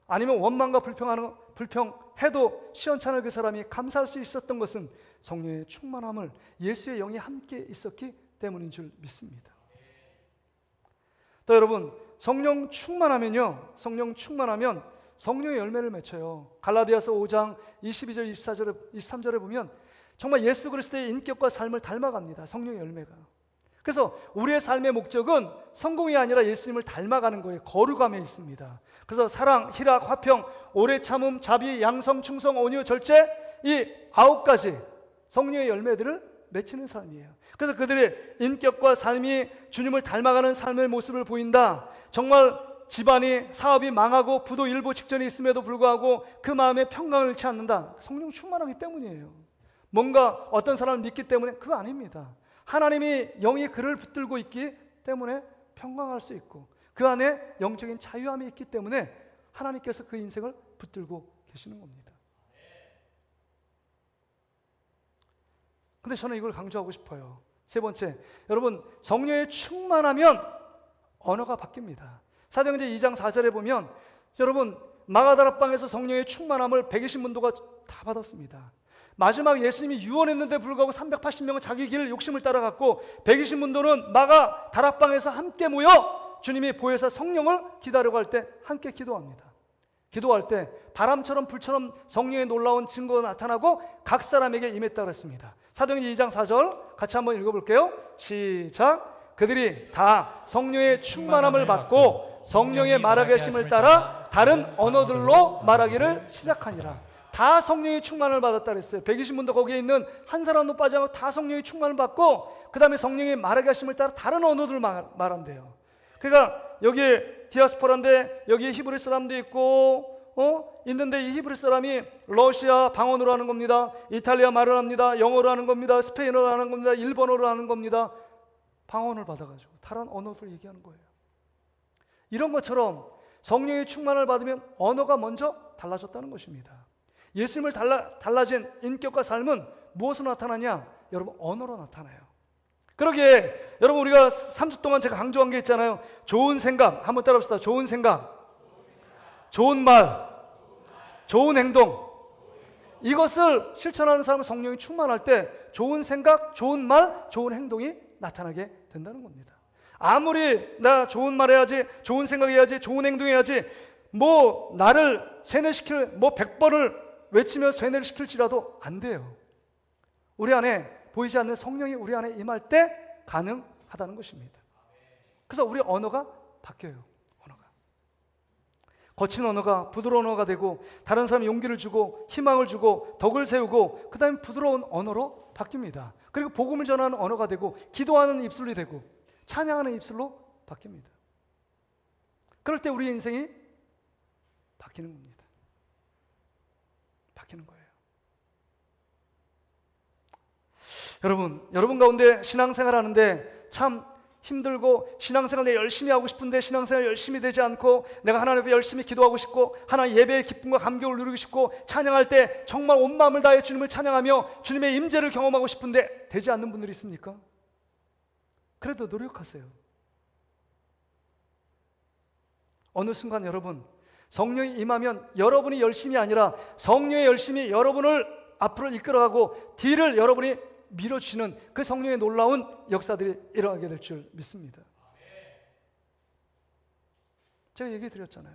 아니면 원망과 불평해도 시원찮을 그 사람이 감사할 수 있었던 것은 성령의 충만함을, 예수의 영이 함께 있었기 때문인 줄 믿습니다. 또 여러분, 성령 충만하면 성령의 열매를 맺혀요. 갈라디아서 5장 22절 23절에 보면 정말 예수 그리스도의 인격과 삶을 닮아갑니다. 성령의 열매가. 그래서 우리의 삶의 목적은 성공이 아니라 예수님을 닮아가는 거예요. 거룩함에 있습니다. 그래서 사랑, 희락, 화평, 오래 참음, 자비, 양성, 충성, 온유, 절제, 이 9가지 성령의 열매들을 맺히는 삶이에요. 그래서 그들의 인격과 삶이 주님을 닮아가는 삶의 모습을 보인다. 정말 집안이 사업이 망하고 부도 일보 직전에 있음에도 불구하고 그 마음에 평강을 잃지 않는다. 성령 충만하기 때문이에요. 뭔가 어떤 사람을 믿기 때문에 그거 아닙니다. 하나님이 영이 그를 붙들고 있기 때문에 평강할 수 있고 그 안에 영적인 자유함이 있기 때문에 하나님께서 그 인생을 붙들고 계시는 겁니다. 근데 저는 이걸 강조하고 싶어요. 세 번째, 여러분 성령에 충만하면 언어가 바뀝니다. 사도행전 2장 4절에 보면 여러분 마가다락방에서 성령의 충만함을 120문도가 다 받았습니다. 마지막 예수님이 유언했는데 불구하고 380명은 자기 길 욕심을 따라갔고 120문도는 마가다락방에서 함께 모여 주님이 보혜사 성령을 기다려고 할 때 함께 기도합니다. 기도할 때 바람처럼 불처럼 성령의 놀라운 증거가 나타나고 각 사람에게 임했다고 했습니다. 사도행전 2장 4절 같이 한번 읽어볼게요. 시작. 그들이 다 성령의 충만함을 받고 성령의 말하게 하심을 따라 다른 언어들로 말하기를 시작하니라. 다 성령의 충만을 받았다 그랬어요. 120문도 거기에 있는 한 사람도 빠지지 않고 다 성령의 충만을 받고 그 다음에 성령의 말하게 하심을 따라 다른 언어들을 말한대요. 그러니까 여기에 디아스포라인데 여기에 히브리 사람도 있고 있는데 이 히브리 사람이 러시아 방언으로 하는 겁니다. 이탈리아 말을 합니다. 영어로 하는 겁니다. 스페인어로 하는 겁니다. 일본어로 하는 겁니다. 방언을 받아가지고 다른 언어를 얘기하는 거예요. 이런 것처럼 성령의 충만을 받으면 언어가 먼저 달라졌다는 것입니다. 예수님을 달라진 인격과 삶은 무엇으로 나타나냐? 여러분 언어로 나타나요. 그러기에 여러분 우리가 3주 동안 제가 강조한 게 있잖아요. 좋은 생각, 한번 따라합시다. 좋은 생각, 좋은 말, 좋은 행동. 이것을 실천하는 사람은 성령이 충만할 때 좋은 생각, 좋은 말, 좋은 행동이 나타나게 된다는 겁니다. 아무리 나 좋은 말 해야지, 좋은 생각 해야지, 좋은 행동 해야지 뭐 나를 세뇌시킬 뭐 100번을 외치며 세뇌를 시킬지라도 안 돼요. 우리 안에 보이지 않는 성령이 우리 안에 임할 때 가능하다는 것입니다. 그래서 우리 언어가 바뀌어요. 언어가 거친 언어가 부드러운 언어가 되고 다른 사람이 용기를 주고 희망을 주고 덕을 세우고 그 다음에 부드러운 언어로 바뀝니다. 그리고 복음을 전하는 언어가 되고 기도하는 입술이 되고 찬양하는 입술로 바뀝니다. 그럴 때 우리 인생이 바뀌는 겁니다. 바뀌는 거예요. 여러분 가운데 신앙생활 하는데 참 힘들고 신앙생활 내 열심히 하고 싶은데 신앙생활 열심히 되지 않고 내가 하나님 앞에 열심히 기도하고 싶고 하나님 예배의 기쁨과 감격을 누리고 싶고 찬양할 때 정말 온 마음을 다해 주님을 찬양하며 주님의 임재를 경험하고 싶은데 되지 않는 분들이 있습니까? 그래도 노력하세요. 어느 순간 여러분 성령이 임하면 여러분이 열심이 아니라 성령의 열심이 여러분을 앞으로 이끌어가고 뒤를 여러분이 밀어주시는 그 성령의 놀라운 역사들이 일어나게 될 줄 믿습니다. 제가 얘기해 드렸잖아요.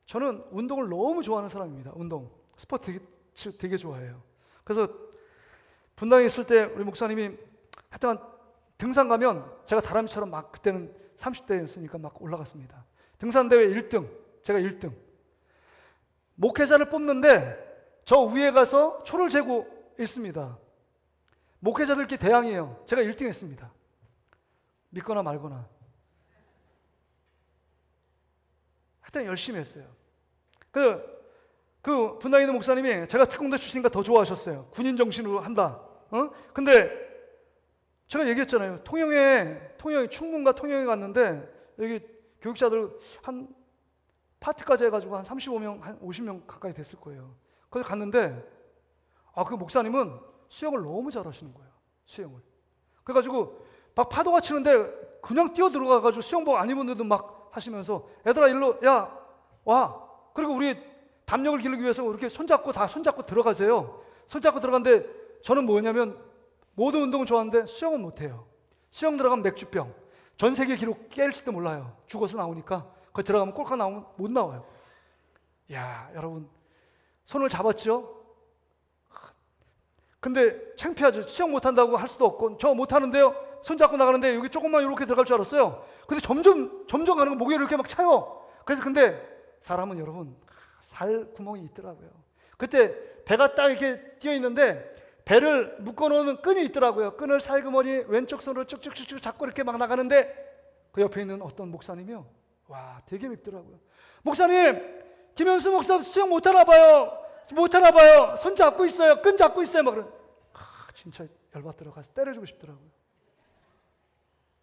저는 운동을 너무 좋아하는 사람입니다. 운동, 스포츠 되게 좋아해요. 그래서 분당에 있을 때 우리 목사님이 하여튼 등산 가면 제가 다람쥐처럼 막 그때는 30대였으니까 막 올라갔습니다. 등산대회 1등, 제가 1등. 목회자를 뽑는데 저 위에 가서 초를 재고 있습니다. 목회자들끼리 대항이에요. 제가 1등 했습니다. 믿거나 말거나. 하여튼 열심히 했어요. 그 분당에 있는 목사님이 제가 특공대 출신이니까 더 좋아하셨어요. 군인 정신으로 한다. 근데 제가 얘기했잖아요. 통영에 충문과 통영에 갔는데 여기 교육자들 한 파티까지 해가지고 한 35명, 한 50명 가까이 됐을 거예요. 거기 갔는데 그 목사님은 수영을 너무 잘하시는 거예요. 수영을. 그래가지고 막 파도가 치는데 그냥 뛰어 들어가가지고 수영복 안 입은 데도 막 하시면서 애들아 일로 야 와. 그리고 우리 담력을 기르기 위해서 이렇게 손잡고 들어가세요. 손잡고 들어갔는데 저는 뭐냐면 모든 운동은 좋아하는데 수영은 못해요. 수영 들어가면 맥주병. 전 세계 기록 깰지도 몰라요. 죽어서 나오니까. 거기 들어가면 꼴깍 나오면 못 나와요. 야 여러분 손을 잡았죠? 근데 창피하죠. 수영 못한다고 할 수도 없고 저 못하는데요. 손잡고 나가는데 여기 조금만 이렇게 들어갈 줄 알았어요. 근데 점점 가는 거 목에 이렇게 막 차요. 그래서 근데 사람은 여러분 살 구멍이 있더라고요. 그때 배가 딱 이렇게 뛰어 있는데 배를 묶어놓는 끈이 있더라고요. 끈을 살그머니 왼쪽 손으로 쭉쭉쭉쭉 잡고 이렇게 막 나가는데 그 옆에 있는 어떤 목사님이요, 와 되게 밉더라고요. 목사님, 김현수 목사 수영 못하나 봐요. 못하나 봐요. 손 잡고 있어요. 끈 잡고 있어요. 막 그런. 진짜 열받더라고요. 가서 때려주고 싶더라고요.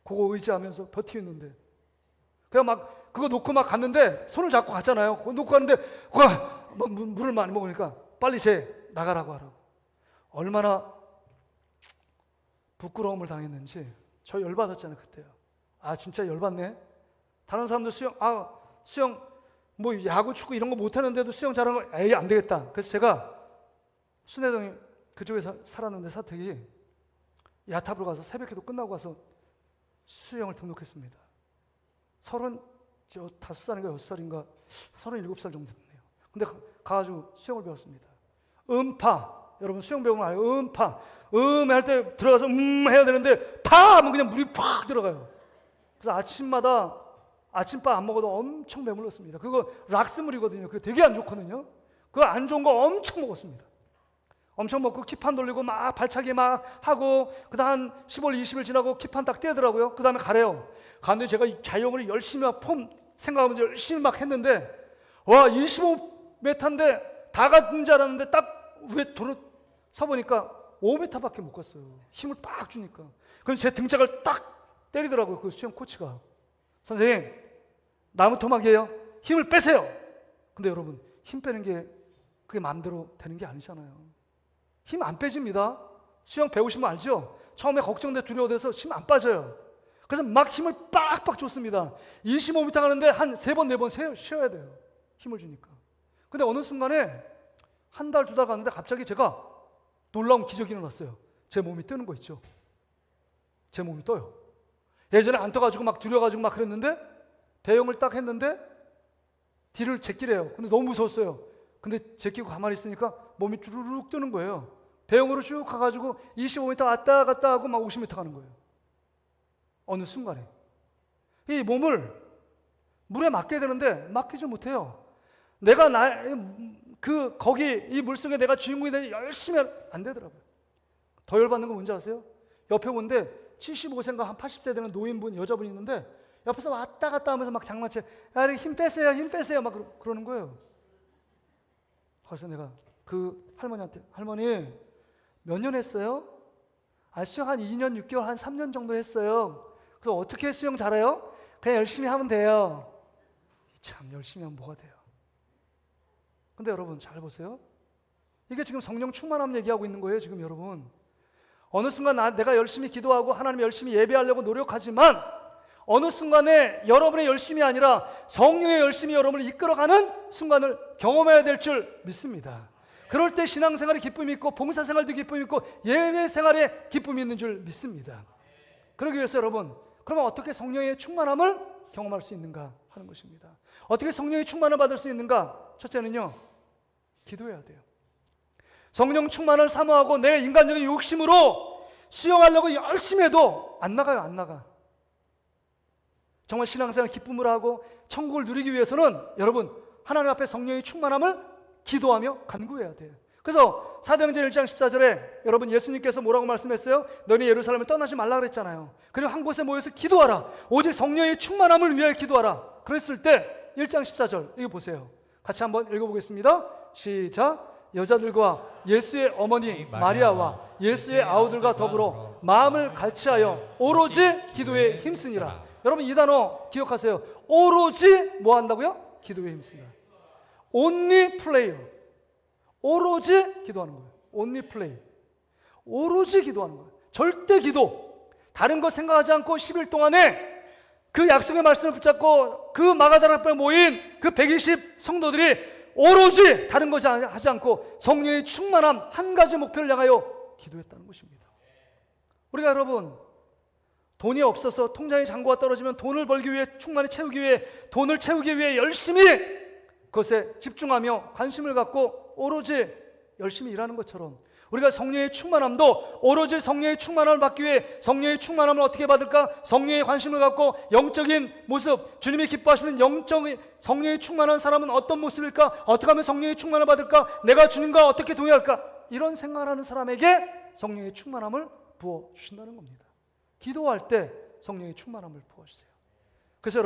그거 의지하면서 버티고 있는데 그냥 막 그거 놓고 막 갔는데 손을 잡고 갔잖아요. 그거 놓고 갔는데 그가 물을 많이 먹으니까 빨리 쟤 나가라고 하라고. 얼마나 부끄러움을 당했는지. 저 열받았잖아요 그때요. 아 진짜 열받네. 다른 사람들 수영 뭐 야구 축구 이런 거 못하는데도 수영 잘하는 거 에이 안 되겠다. 그래서 제가 순회동에 그쪽에 살았는데 사택이 야탑으로 가서 새벽기도 끝나고 가서 수영을 등록했습니다. 35살인가 6살인가 37살 정도 됐네요. 근데 가가지고 수영을 배웠습니다. 여러분 수영 배우면 알아요. 할 때 들어가서 해야 되는데 하면 그냥 물이 팍 들어가요. 그래서 아침마다 아침밥 안 먹어도 엄청 배불렀습니다. 그거 락스물이거든요. 그거 되게 안 좋거든요. 그거 안 좋은 거 엄청 먹었습니다. 엄청 먹고 키판 돌리고 막 발차기 막 하고 그다음 한 10월 20일 지나고 키판 딱 떼더라고요. 그 다음에 가래요. 가는데 제가 이 자유형을 열심히 막 생각하면서 열심히 막 했는데 와 25m인데 다 갔는 줄 알았는데 딱 위에 도로 서보니까 5m밖에 못 갔어요. 힘을 빡 주니까. 그래서 제 등짝을 딱 때리더라고요. 그 수영 코치가. 선생님, 나무 토막이에요. 힘을 빼세요. 근데 여러분, 힘 빼는 게 그게 마음대로 되는 게 아니잖아요. 힘 안 빼집니다. 수영 배우시면 알죠? 처음에 걱정돼 두려워돼서 힘 안 빠져요. 그래서 막 힘을 빡빡 줬습니다. 25m 가는데 한 3번, 4번 쉬어야 돼요. 힘을 주니까. 근데 어느 순간에 한 달, 2달 갔는데 갑자기 제가 놀라운 기적이 일어났어요. 제 몸이 뜨는 거 있죠? 제 몸이 떠요. 예전에 안 떠가지고 막 두려워가지고 막 그랬는데 배영을 딱 했는데 뒤를 제끼래요. 근데 너무 무서웠어요. 근데 제끼고 가만히 있으니까 몸이 쭈르륵 뜨는 거예요. 배영으로 쭉 가가지고 25m 왔다 갔다 하고 막 50m 가는 거예요. 어느 순간에 이 몸을 물에 맡게 되는데 맡기질 못해요. 내가 거기 이 물속에 내가 주인공이 되니 열심히 안 되더라고요. 더 열받는 건 뭔지 아세요? 옆에 보는데 75세인가 한 80세 되는 노인분 여자분이 있는데 옆에서 왔다 갔다 하면서 막 장난쳐. 야, 힘 빼세요 막 그러는 거예요. 그래서 내가 그 할머니한테 할머니 몇 년 했어요? 수영 한 2년 6개월 한 3년 정도 했어요. 그래서 어떻게 수영 잘해요? 그냥 열심히 하면 돼요. 참 열심히 하면 뭐가 돼요? 근데 여러분 잘 보세요. 이게 지금 성령 충만함 얘기하고 있는 거예요. 지금 여러분 어느 순간 내가 열심히 기도하고 하나님 열심히 예배하려고 노력하지만 어느 순간에 여러분의 열심이 아니라 성령의 열심이 여러분을 이끌어가는 순간을 경험해야 될 줄 믿습니다. 그럴 때 신앙생활에 기쁨이 있고 봉사생활도 기쁨이 있고 예배생활에 기쁨이 있는 줄 믿습니다. 그러기 위해서 여러분 그러면 어떻게 성령의 충만함을 경험할 수 있는가 하는 것입니다. 어떻게 성령의 충만을 받을 수 있는가? 첫째는요, 기도해야 돼요. 성령 충만을 사모하고 내 인간적인 욕심으로 수영하려고 열심히 해도 안 나가요. 안 나가. 정말 신앙생활 기쁨을 하고 천국을 누리기 위해서는 여러분 하나님 앞에 성령의 충만함을 기도하며 간구해야 돼요. 그래서 사도행전 1장 14절에 여러분 예수님께서 뭐라고 말씀했어요? 너희 예루살렘을 떠나지 말라 그랬잖아요. 그리고 한 곳에 모여서 기도하라. 오직 성령의 충만함을 위하여 기도하라. 그랬을 때 1장 14절 이거 보세요. 같이 한번 읽어보겠습니다. 시작. 여자들과 예수의 어머니 마리아와 예수의 아우들과 더불어 마음을 같이하여 오로지 기도에 힘쓰니라. 여러분 이 단어 기억하세요. 오로지 뭐 한다고요? 기도에 힘쓰니라. Only prayer. 오로지 기도하는 거예요. Only pray. 오로지 기도하는 거예요. 절대 기도. 다른 거 생각하지 않고 10일 동안에 그 약속의 말씀을 붙잡고 그 마가다라 앞에 모인 그 120 성도들이 오로지 다른 것이 하지 않고 성령의 충만함 한 가지 목표를 향하여 기도했다는 것입니다. 우리가 여러분 돈이 없어서 통장에 잔고가 떨어지면 돈을 벌기 위해 충만히 채우기 위해 돈을 채우기 위해 열심히 그것에 집중하며 관심을 갖고 오로지 열심히 일하는 것처럼 우리가 성령의 충만함도 오로지 성령의 충만함을 받기 위해 성령의 충만함을 어떻게 받을까? 성령의 관심을 갖고 영적인 모습, 주님이 기뻐하시는 영적인 성령의 충만한 사람은 어떤 모습일까? 어떻게 하면 성령의 충만을 받을까? 내가 주님과 어떻게 동의할까? 이런 생각하는 사람에게 성령의 충만함을 부어주신다는 겁니다. 기도할 때 성령의 충만함을 부어주세요. 그래서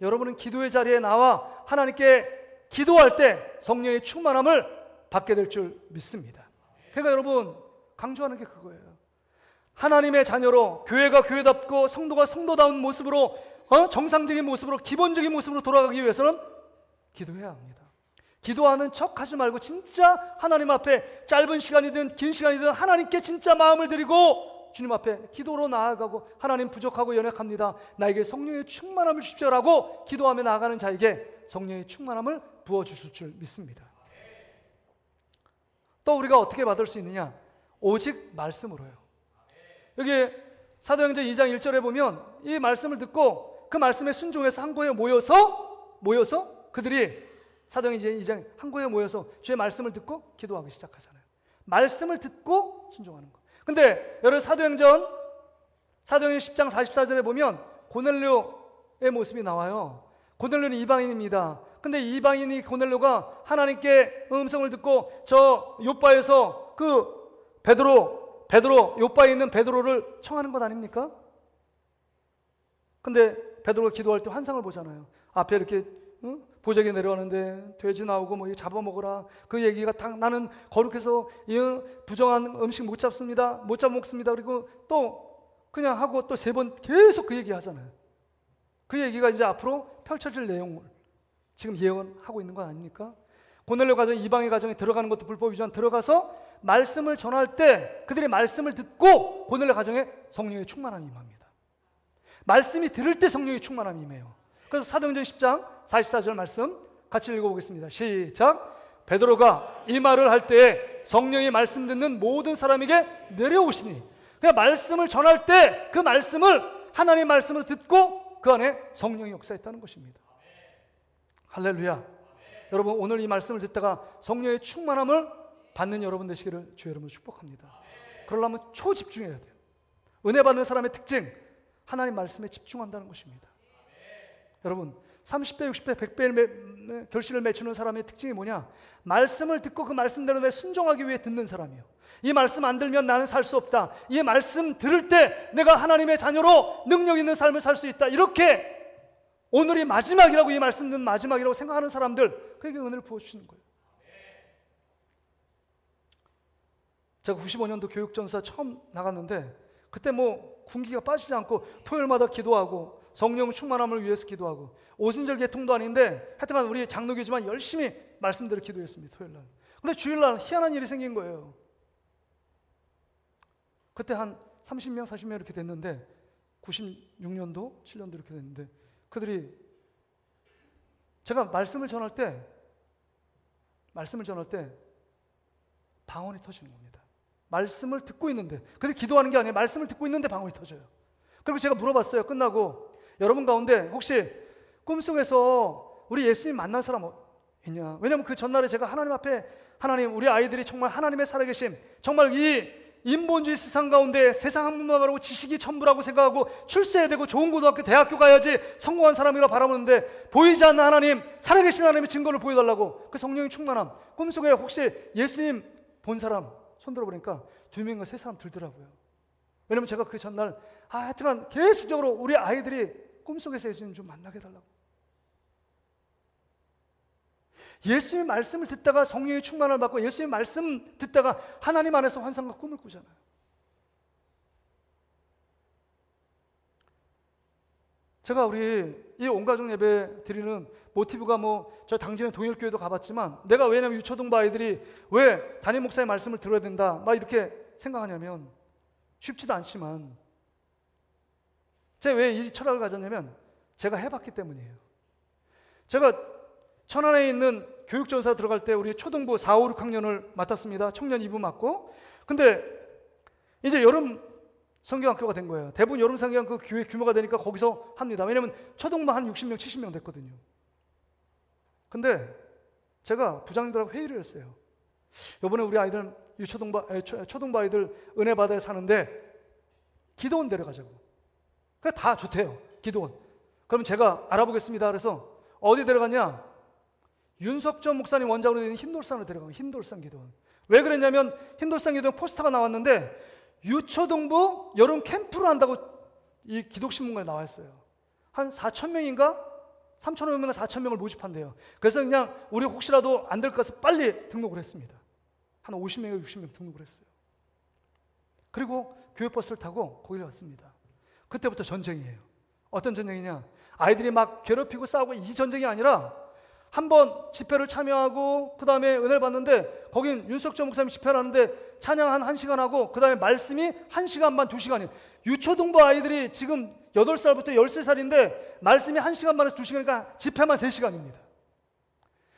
여러분은 기도의 자리에 나와 하나님께 기도할 때 성령의 충만함을 받게 될 줄 믿습니다. 그러니까 여러분, 강조하는 게 그거예요. 하나님의 자녀로 교회가 교회답고 성도가 성도다운 모습으로 정상적인 모습으로 기본적인 모습으로 돌아가기 위해서는 기도해야 합니다. 기도하는 척 하지 말고 진짜 하나님 앞에 짧은 시간이든 긴 시간이든 하나님께 진짜 마음을 드리고 주님 앞에 기도로 나아가고 하나님 부족하고 연약합니다. 나에게 성령의 충만함을 주십시오라고 기도하며 나아가는 자에게 성령의 충만함을 부어주실 줄 믿습니다. 또 우리가 어떻게 받을 수 있느냐? 오직 말씀으로요. 여기 사도행전 2장 1절에 보면 이 말씀을 듣고 그 말씀에 순종해서 한 곳에 모여서 그들이 사도행전 2장 한 곳에 모여서 주의 말씀을 듣고 기도하기 시작하잖아요. 말씀을 듣고 순종하는 거. 근데 여러분 사도행전 10장 44절에 보면 고넬료의 모습이 나와요. 고넬료는 이방인입니다. 근데 이방인이 고넬료가 하나님께 음성을 듣고 저 요바에서 그 베드로 요바에 있는 베드로를 청하는 것 아닙니까? 근데 베드로가 기도할 때 환상을 보잖아요. 앞에 이렇게 보자기 내려가는데 돼지 나오고 뭐 잡아먹으라. 그 얘기가 나는 거룩해서 부정한 음식 못 잡먹습니다. 그리고 또 그냥 하고 또 3번 계속 그 얘기 하잖아요. 그 얘기가 이제 앞으로 펼쳐질 내용을 지금 예언하고 있는 거 아닙니까? 고넬료 가정, 이방의 가정에 들어가는 것도 불법이지만 들어가서 말씀을 전할 때 그들이 말씀을 듣고 고넬료 가정에 성령의 충만함이 임합니다. 말씀이 들을 때 성령의 충만함이 임해요. 그래서 사도행전 10장 44절 말씀 같이 읽어보겠습니다. 시작. 베드로가 이 말을 할 때에 성령이 말씀 듣는 모든 사람에게 내려오시니, 그냥 말씀을 전할 때 그 말씀을 하나님의 말씀을 듣고 그 안에 성령이 역사했다는 것입니다. 할렐루야. 여러분, 오늘 이 말씀을 듣다가 성령의 충만함을 받는 여러분 되시기를 주의 이름으로 축복합니다. 그러려면 초집중해야 돼요. 은혜 받는 사람의 특징, 하나님 말씀에 집중한다는 것입니다. 여러분, 30배, 60배, 100배의 결실을 맺추는 사람의 특징이 뭐냐? 말씀을 듣고 그 말씀대로 내 순종하기 위해 듣는 사람이에요. 이 말씀 안 들면 나는 살 수 없다. 이 말씀 들을 때 내가 하나님의 자녀로 능력 있는 삶을 살 수 있다. 이렇게 오늘이 마지막이라고, 이 말씀 듣는 마지막이라고 생각하는 사람들, 그에게 은혜를 부어주시는 거예요. 제가 95년도 교육전사 처음 나갔는데 그때 뭐 군기가 빠지지 않고 토요일마다 기도하고 성령 충만함을 위해서 기도하고 오순절 개통도 아닌데 하여튼간 우리 장로교지만 열심히 말씀대로 기도했습니다. 토요일날. 근데 주일날 희한한 일이 생긴 거예요. 그때 한 30명 40명 이렇게 됐는데 96년도 7년도 이렇게 됐는데 그들이 제가 말씀을 전할 때 방언이 터지는 겁니다. 말씀을 듣고 있는데, 근데 기도하는 게 아니에요. 말씀을 듣고 있는데 방언이 터져요. 그리고 제가 물어봤어요. 끝나고 여러분 가운데 혹시 꿈속에서 우리 예수님 만난 사람 있냐? 왜냐하면 그 전날에 제가 하나님 앞에, 하나님, 우리 아이들이 정말 하나님의 살아계심, 정말 이 인본주의 세상 가운데 세상 학문만 하고 지식이 전부라고 생각하고 출세해야 되고 좋은 고등학교, 대학교 가야지 성공한 사람이라고 바라보는데 보이지 않는 하나님, 살아계신 하나님의 증거를 보여달라고, 그 성령의 충만함. 꿈속에 혹시 예수님 본 사람 손 들어보니까 2명과 3사람 들더라고요. 왜냐면 제가 그 전날 하여튼간 계속적으로 우리 아이들이 꿈속에서 예수님 좀 만나게 해달라고. 예수님의 말씀을 듣다가 성령의 충만을 받고 예수님의 말씀 듣다가 하나님 안에서 환상과 꿈을 꾸잖아요. 제가 우리 이 온가족 예배 드리는 모티브가 저 당진의 동일교회도 가봤지만 내가 왜냐면 유초동부 아이들이 왜 담임 목사의 말씀을 들어야 된다 막 이렇게 생각하냐면 쉽지도 않지만 제가 왜 이 철학을 가졌냐면 제가 해봤기 때문이에요. 제가 천안에 있는 교육전사 들어갈 때 우리 초등부 4, 5, 6학년을 맡았습니다. 청년 2부 맡고. 근데 이제 여름 성경학교가 된 거예요. 대부분 여름 성경 그 교회 규모가 되니까 거기서 합니다. 왜냐면 초등부 한 60명, 70명 됐거든요. 근데 제가 부장님들하고 회의를 했어요. 이번에 우리 아이들 초등부 아이들 은혜 바다에 사는데 기도원 데려가자고. 그래 다 좋대요. 기도원. 그럼 제가 알아보겠습니다. 그래서 어디 데려갔냐? 윤석전 목사님 원장으로 되는 흰돌산으로 데려가요. 흰돌산 기도원. 왜 그랬냐면 흰돌산 기도회 포스터가 나왔는데 유초등부 여름 캠프를 한다고 이 기독신문가에 나와 있어요. 한 4,000명인가? 3,500명인가 4,000명을 모집한대요. 그래서 그냥 우리 혹시라도 안 될 것 같아서 빨리 등록을 했습니다. 한 50명에서 60명 등록을 했어요. 그리고 교회버스를 타고 거기를 갔습니다. 그때부터 전쟁이에요. 어떤 전쟁이냐? 아이들이 막 괴롭히고 싸우고 이 전쟁이 아니라 한번 집회를 참여하고 그 다음에 은혜를 받는데 거긴 윤석철 목사님이 집회를 하는데 찬양 한 1시간 하고 그 다음에 말씀이 1시간 반 2시간이에요. 유초등부 아이들이 지금 8살부터 13살인데 말씀이 1시간 반에서 2시간이니까 집회만 3시간입니다.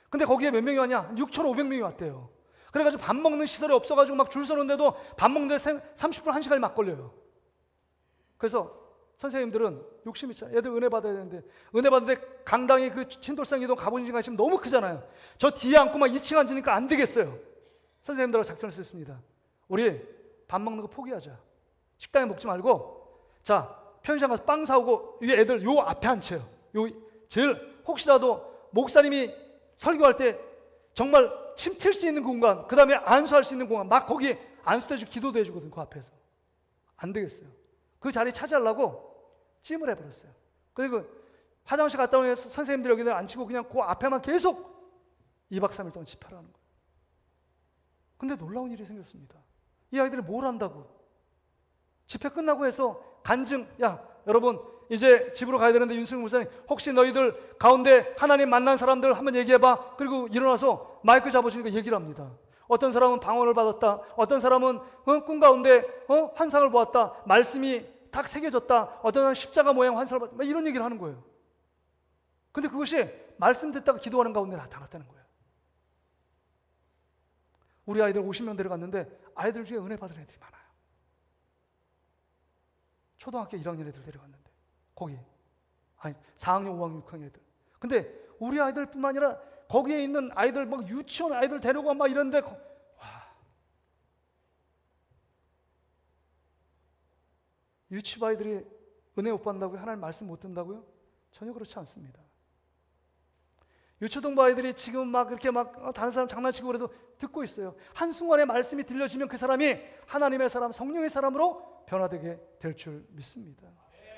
근데 거기에 몇 명이 왔냐? 6,500명이 왔대요. 그래가지고 밥 먹는 시설이 없어가지고 막 줄 서는데도 밥 먹는데 30분 1시간이 막 걸려요. 그래서 선생님들은 욕심 있잖아요. 얘들 은혜 받아야 되는데 은혜 받는데 강당이 그 흰돌산 기도 가보신 지 가시면 너무 크잖아요. 저 뒤에 앉고 막 2층 앉으니까 안 되겠어요. 선생님들하고 작전을 썼습니다. 우리 밥 먹는 거 포기하자. 식당에 먹지 말고 자 편의점 가서 빵 사오고 이 애들 요 앞에 앉혀요. 요 제일 혹시라도 목사님이 설교할 때 정말 침 튈 수 있는 공간, 그 다음에 안수할 수 있는 공간 막 거기 안수도 해주고 기도도 해주거든. 그 앞에서 안 되겠어요. 그 자리 차지하려고 찜을 해버렸어요. 그리고 화장실 갔다 오면 선생님들 여기 앉히고 그냥 그 앞에만 계속 2박 3일 동안 집회를 하는 거예요. 근데 놀라운 일이 생겼습니다. 이 아이들이 뭘 한다고? 집회 끝나고 해서 간증, 야 여러분 이제 집으로 가야 되는데 윤승민 목사님 혹시 너희들 가운데 하나님 만난 사람들 한번 얘기해봐. 그리고 일어나서 마이크 잡아주니까 얘기를 합니다. 어떤 사람은 방언을 받았다. 어떤 사람은 꿈 가운데 환상을 보았다. 말씀이 딱 새겨졌다. 어떤 사람은 십자가 모양 환상을 받았다. 이런 얘기를 하는 거예요. 근데 그것이 말씀 듣다가 기도하는 가운데 나타났다는 거예요. 우리 아이들 50명 데려갔는데 아이들 중에 은혜 받은 애들이 많아요. 초등학교 1학년 애들 데려갔는데 거기 아니 4학년, 5학년, 6학년 애들. 근데 우리 아이들뿐만 아니라 거기에 있는 아이들 막 유치원 아이들 데려가 막 이런데 와. 유치부 아이들이 은혜 못 받는다고요? 하나님 말씀 못 듣는다고요? 전혀 그렇지 않습니다. 유초등부 아이들이 지금 막 그렇게 막 다른 사람 장난치고 그래도 듣고 있어요. 한순간에 말씀이 들려지면 그 사람이 하나님의 사람, 성령의 사람으로 변화되게 될 줄 믿습니다.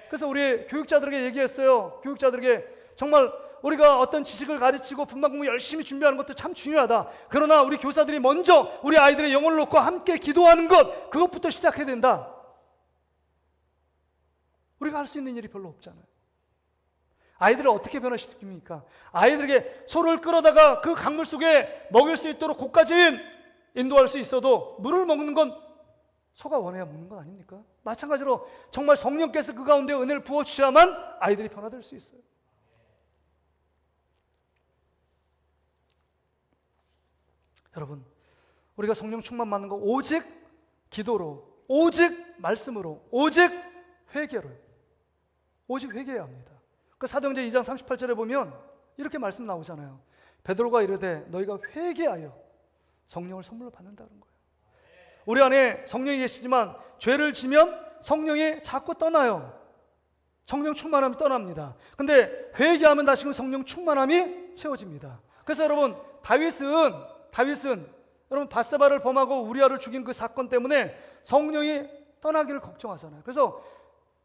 그래서 우리 교육자들에게 얘기했어요. 교육자들에게 정말 우리가 어떤 지식을 가르치고 분만 공부 열심히 준비하는 것도 참 중요하다. 그러나 우리 교사들이 먼저 우리 아이들의 영혼을 놓고 함께 기도하는 것, 그것부터 시작해야 된다. 우리가 할 수 있는 일이 별로 없잖아요. 아이들을 어떻게 변화시킵니까? 아이들에게 소를 끌어다가 그 강물 속에 먹일 수 있도록 고까지는 인도할 수 있어도 물을 먹는 건 소가 원해야 먹는 건 아닙니까? 마찬가지로 정말 성령께서 그 가운데 은혜를 부어주셔야만 아이들이 변화될 수 있어요. 여러분, 우리가 성령 충만 받는 거 오직 기도로, 오직 말씀으로, 오직 회개로, 오직 회개해야 합니다. 그 사도행전 2장 38절에 보면 이렇게 말씀 나오잖아요. 베드로가 이르되 너희가 회개하여 성령을 선물로 받는다는 거예요. 우리 안에 성령이 계시지만 죄를 지면 성령이 자꾸 떠나요. 성령 충만함이 떠납니다. 근데 회개하면 다시금 성령 충만함이 채워집니다. 그래서 여러분 다윗은 여러분 바세바를 범하고 우리아를 죽인 그 사건 때문에 성령이 떠나기를 걱정하잖아요. 그래서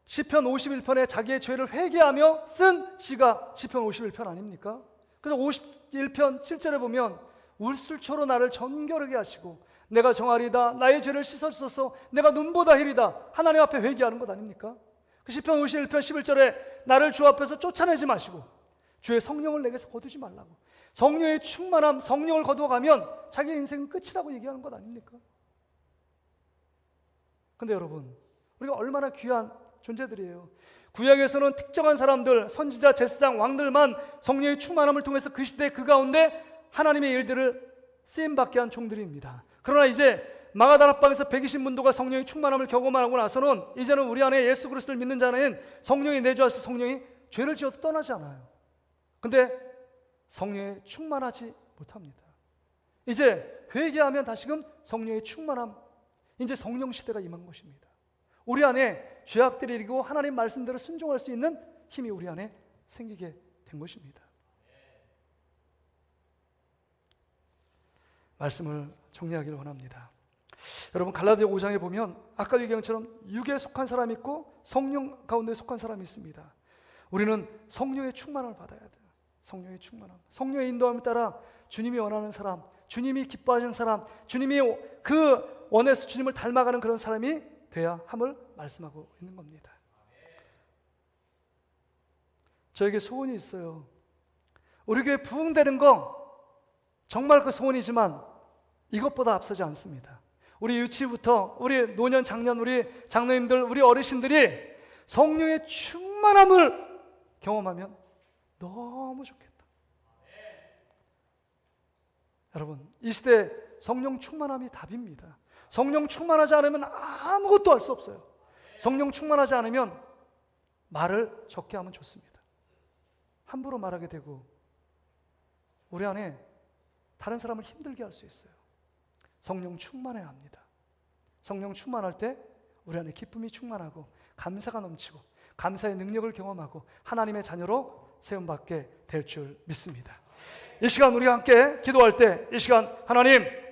시편 51편에 자기의 죄를 회개하며 쓴 시가 시편 51편 아닙니까? 그래서 51편 7절에 보면 울술초로 나를 정결하게 하시고 내가 정하리다 나의 죄를 씻어주소서 내가 눈보다 희리다 하나님 앞에 회개하는 것 아닙니까? 그 시편 51편 11절에 나를 주 앞에서 쫓아내지 마시고 주의 성령을 내게서 거두지 말라고 성령의 충만함 성령을 거두어가면 자기 인생은 끝이라고 얘기하는 것 아닙니까? 근데 여러분 우리가 얼마나 귀한 존재들이에요. 구약에서는 특정한 사람들 선지자, 제사장, 왕들만 성령의 충만함을 통해서 그 시대 그 가운데 하나님의 일들을 쓰임받게 한 종들입니다. 그러나 이제 마가다락방에서 120문도가 성령의 충만함을 경험하고 나서는 이제는 우리 안에 예수 그리스도를 믿는 자는 성령이 내주하셔서 성령이 죄를 지어도 떠나지 않아요. 근데 성령에 충만하지 못합니다. 이제 회개하면 다시금 성령의 충만함, 이제 성령 시대가 임한 것입니다. 우리 안에 죄악들이 이기고 하나님 말씀대로 순종할 수 있는 힘이 우리 안에 생기게 된 것입니다. 말씀을 정리하기를 원합니다. 여러분 갈라디아 5장에 보면 아까 얘기한 것처럼 육에 속한 사람이 있고 성령 가운데 속한 사람이 있습니다. 우리는 성령의 충만함을 받아야 돼요. 성령의 충만함, 성령의 인도함에 따라 주님이 원하는 사람, 주님이 기뻐하시는 사람, 주님이 그 원해서 주님을 닮아가는 그런 사람이 돼야 함을 말씀하고 있는 겁니다. 저에게 소원이 있어요. 우리 교회 부흥되는 거 정말 그 소원이지만 이것보다 앞서지 않습니다. 우리 유치부터 우리 노년 장년 우리 장로님들 우리 어르신들이 성령의 충만함을 경험하면 너무 좋겠다. 여러분 이 시대 성령 충만함이 답입니다. 성령 충만하지 않으면 아무것도 할 수 없어요. 성령 충만하지 않으면 말을 적게 하면 좋습니다. 함부로 말하게 되고 우리 안에 다른 사람을 힘들게 할 수 있어요. 성령 충만해야 합니다. 성령 충만할 때 우리 안에 기쁨이 충만하고 감사가 넘치고 감사의 능력을 경험하고 하나님의 자녀로 세움받게 될 줄 믿습니다. 이 시간 우리가 함께 기도할 때 이 시간 하나님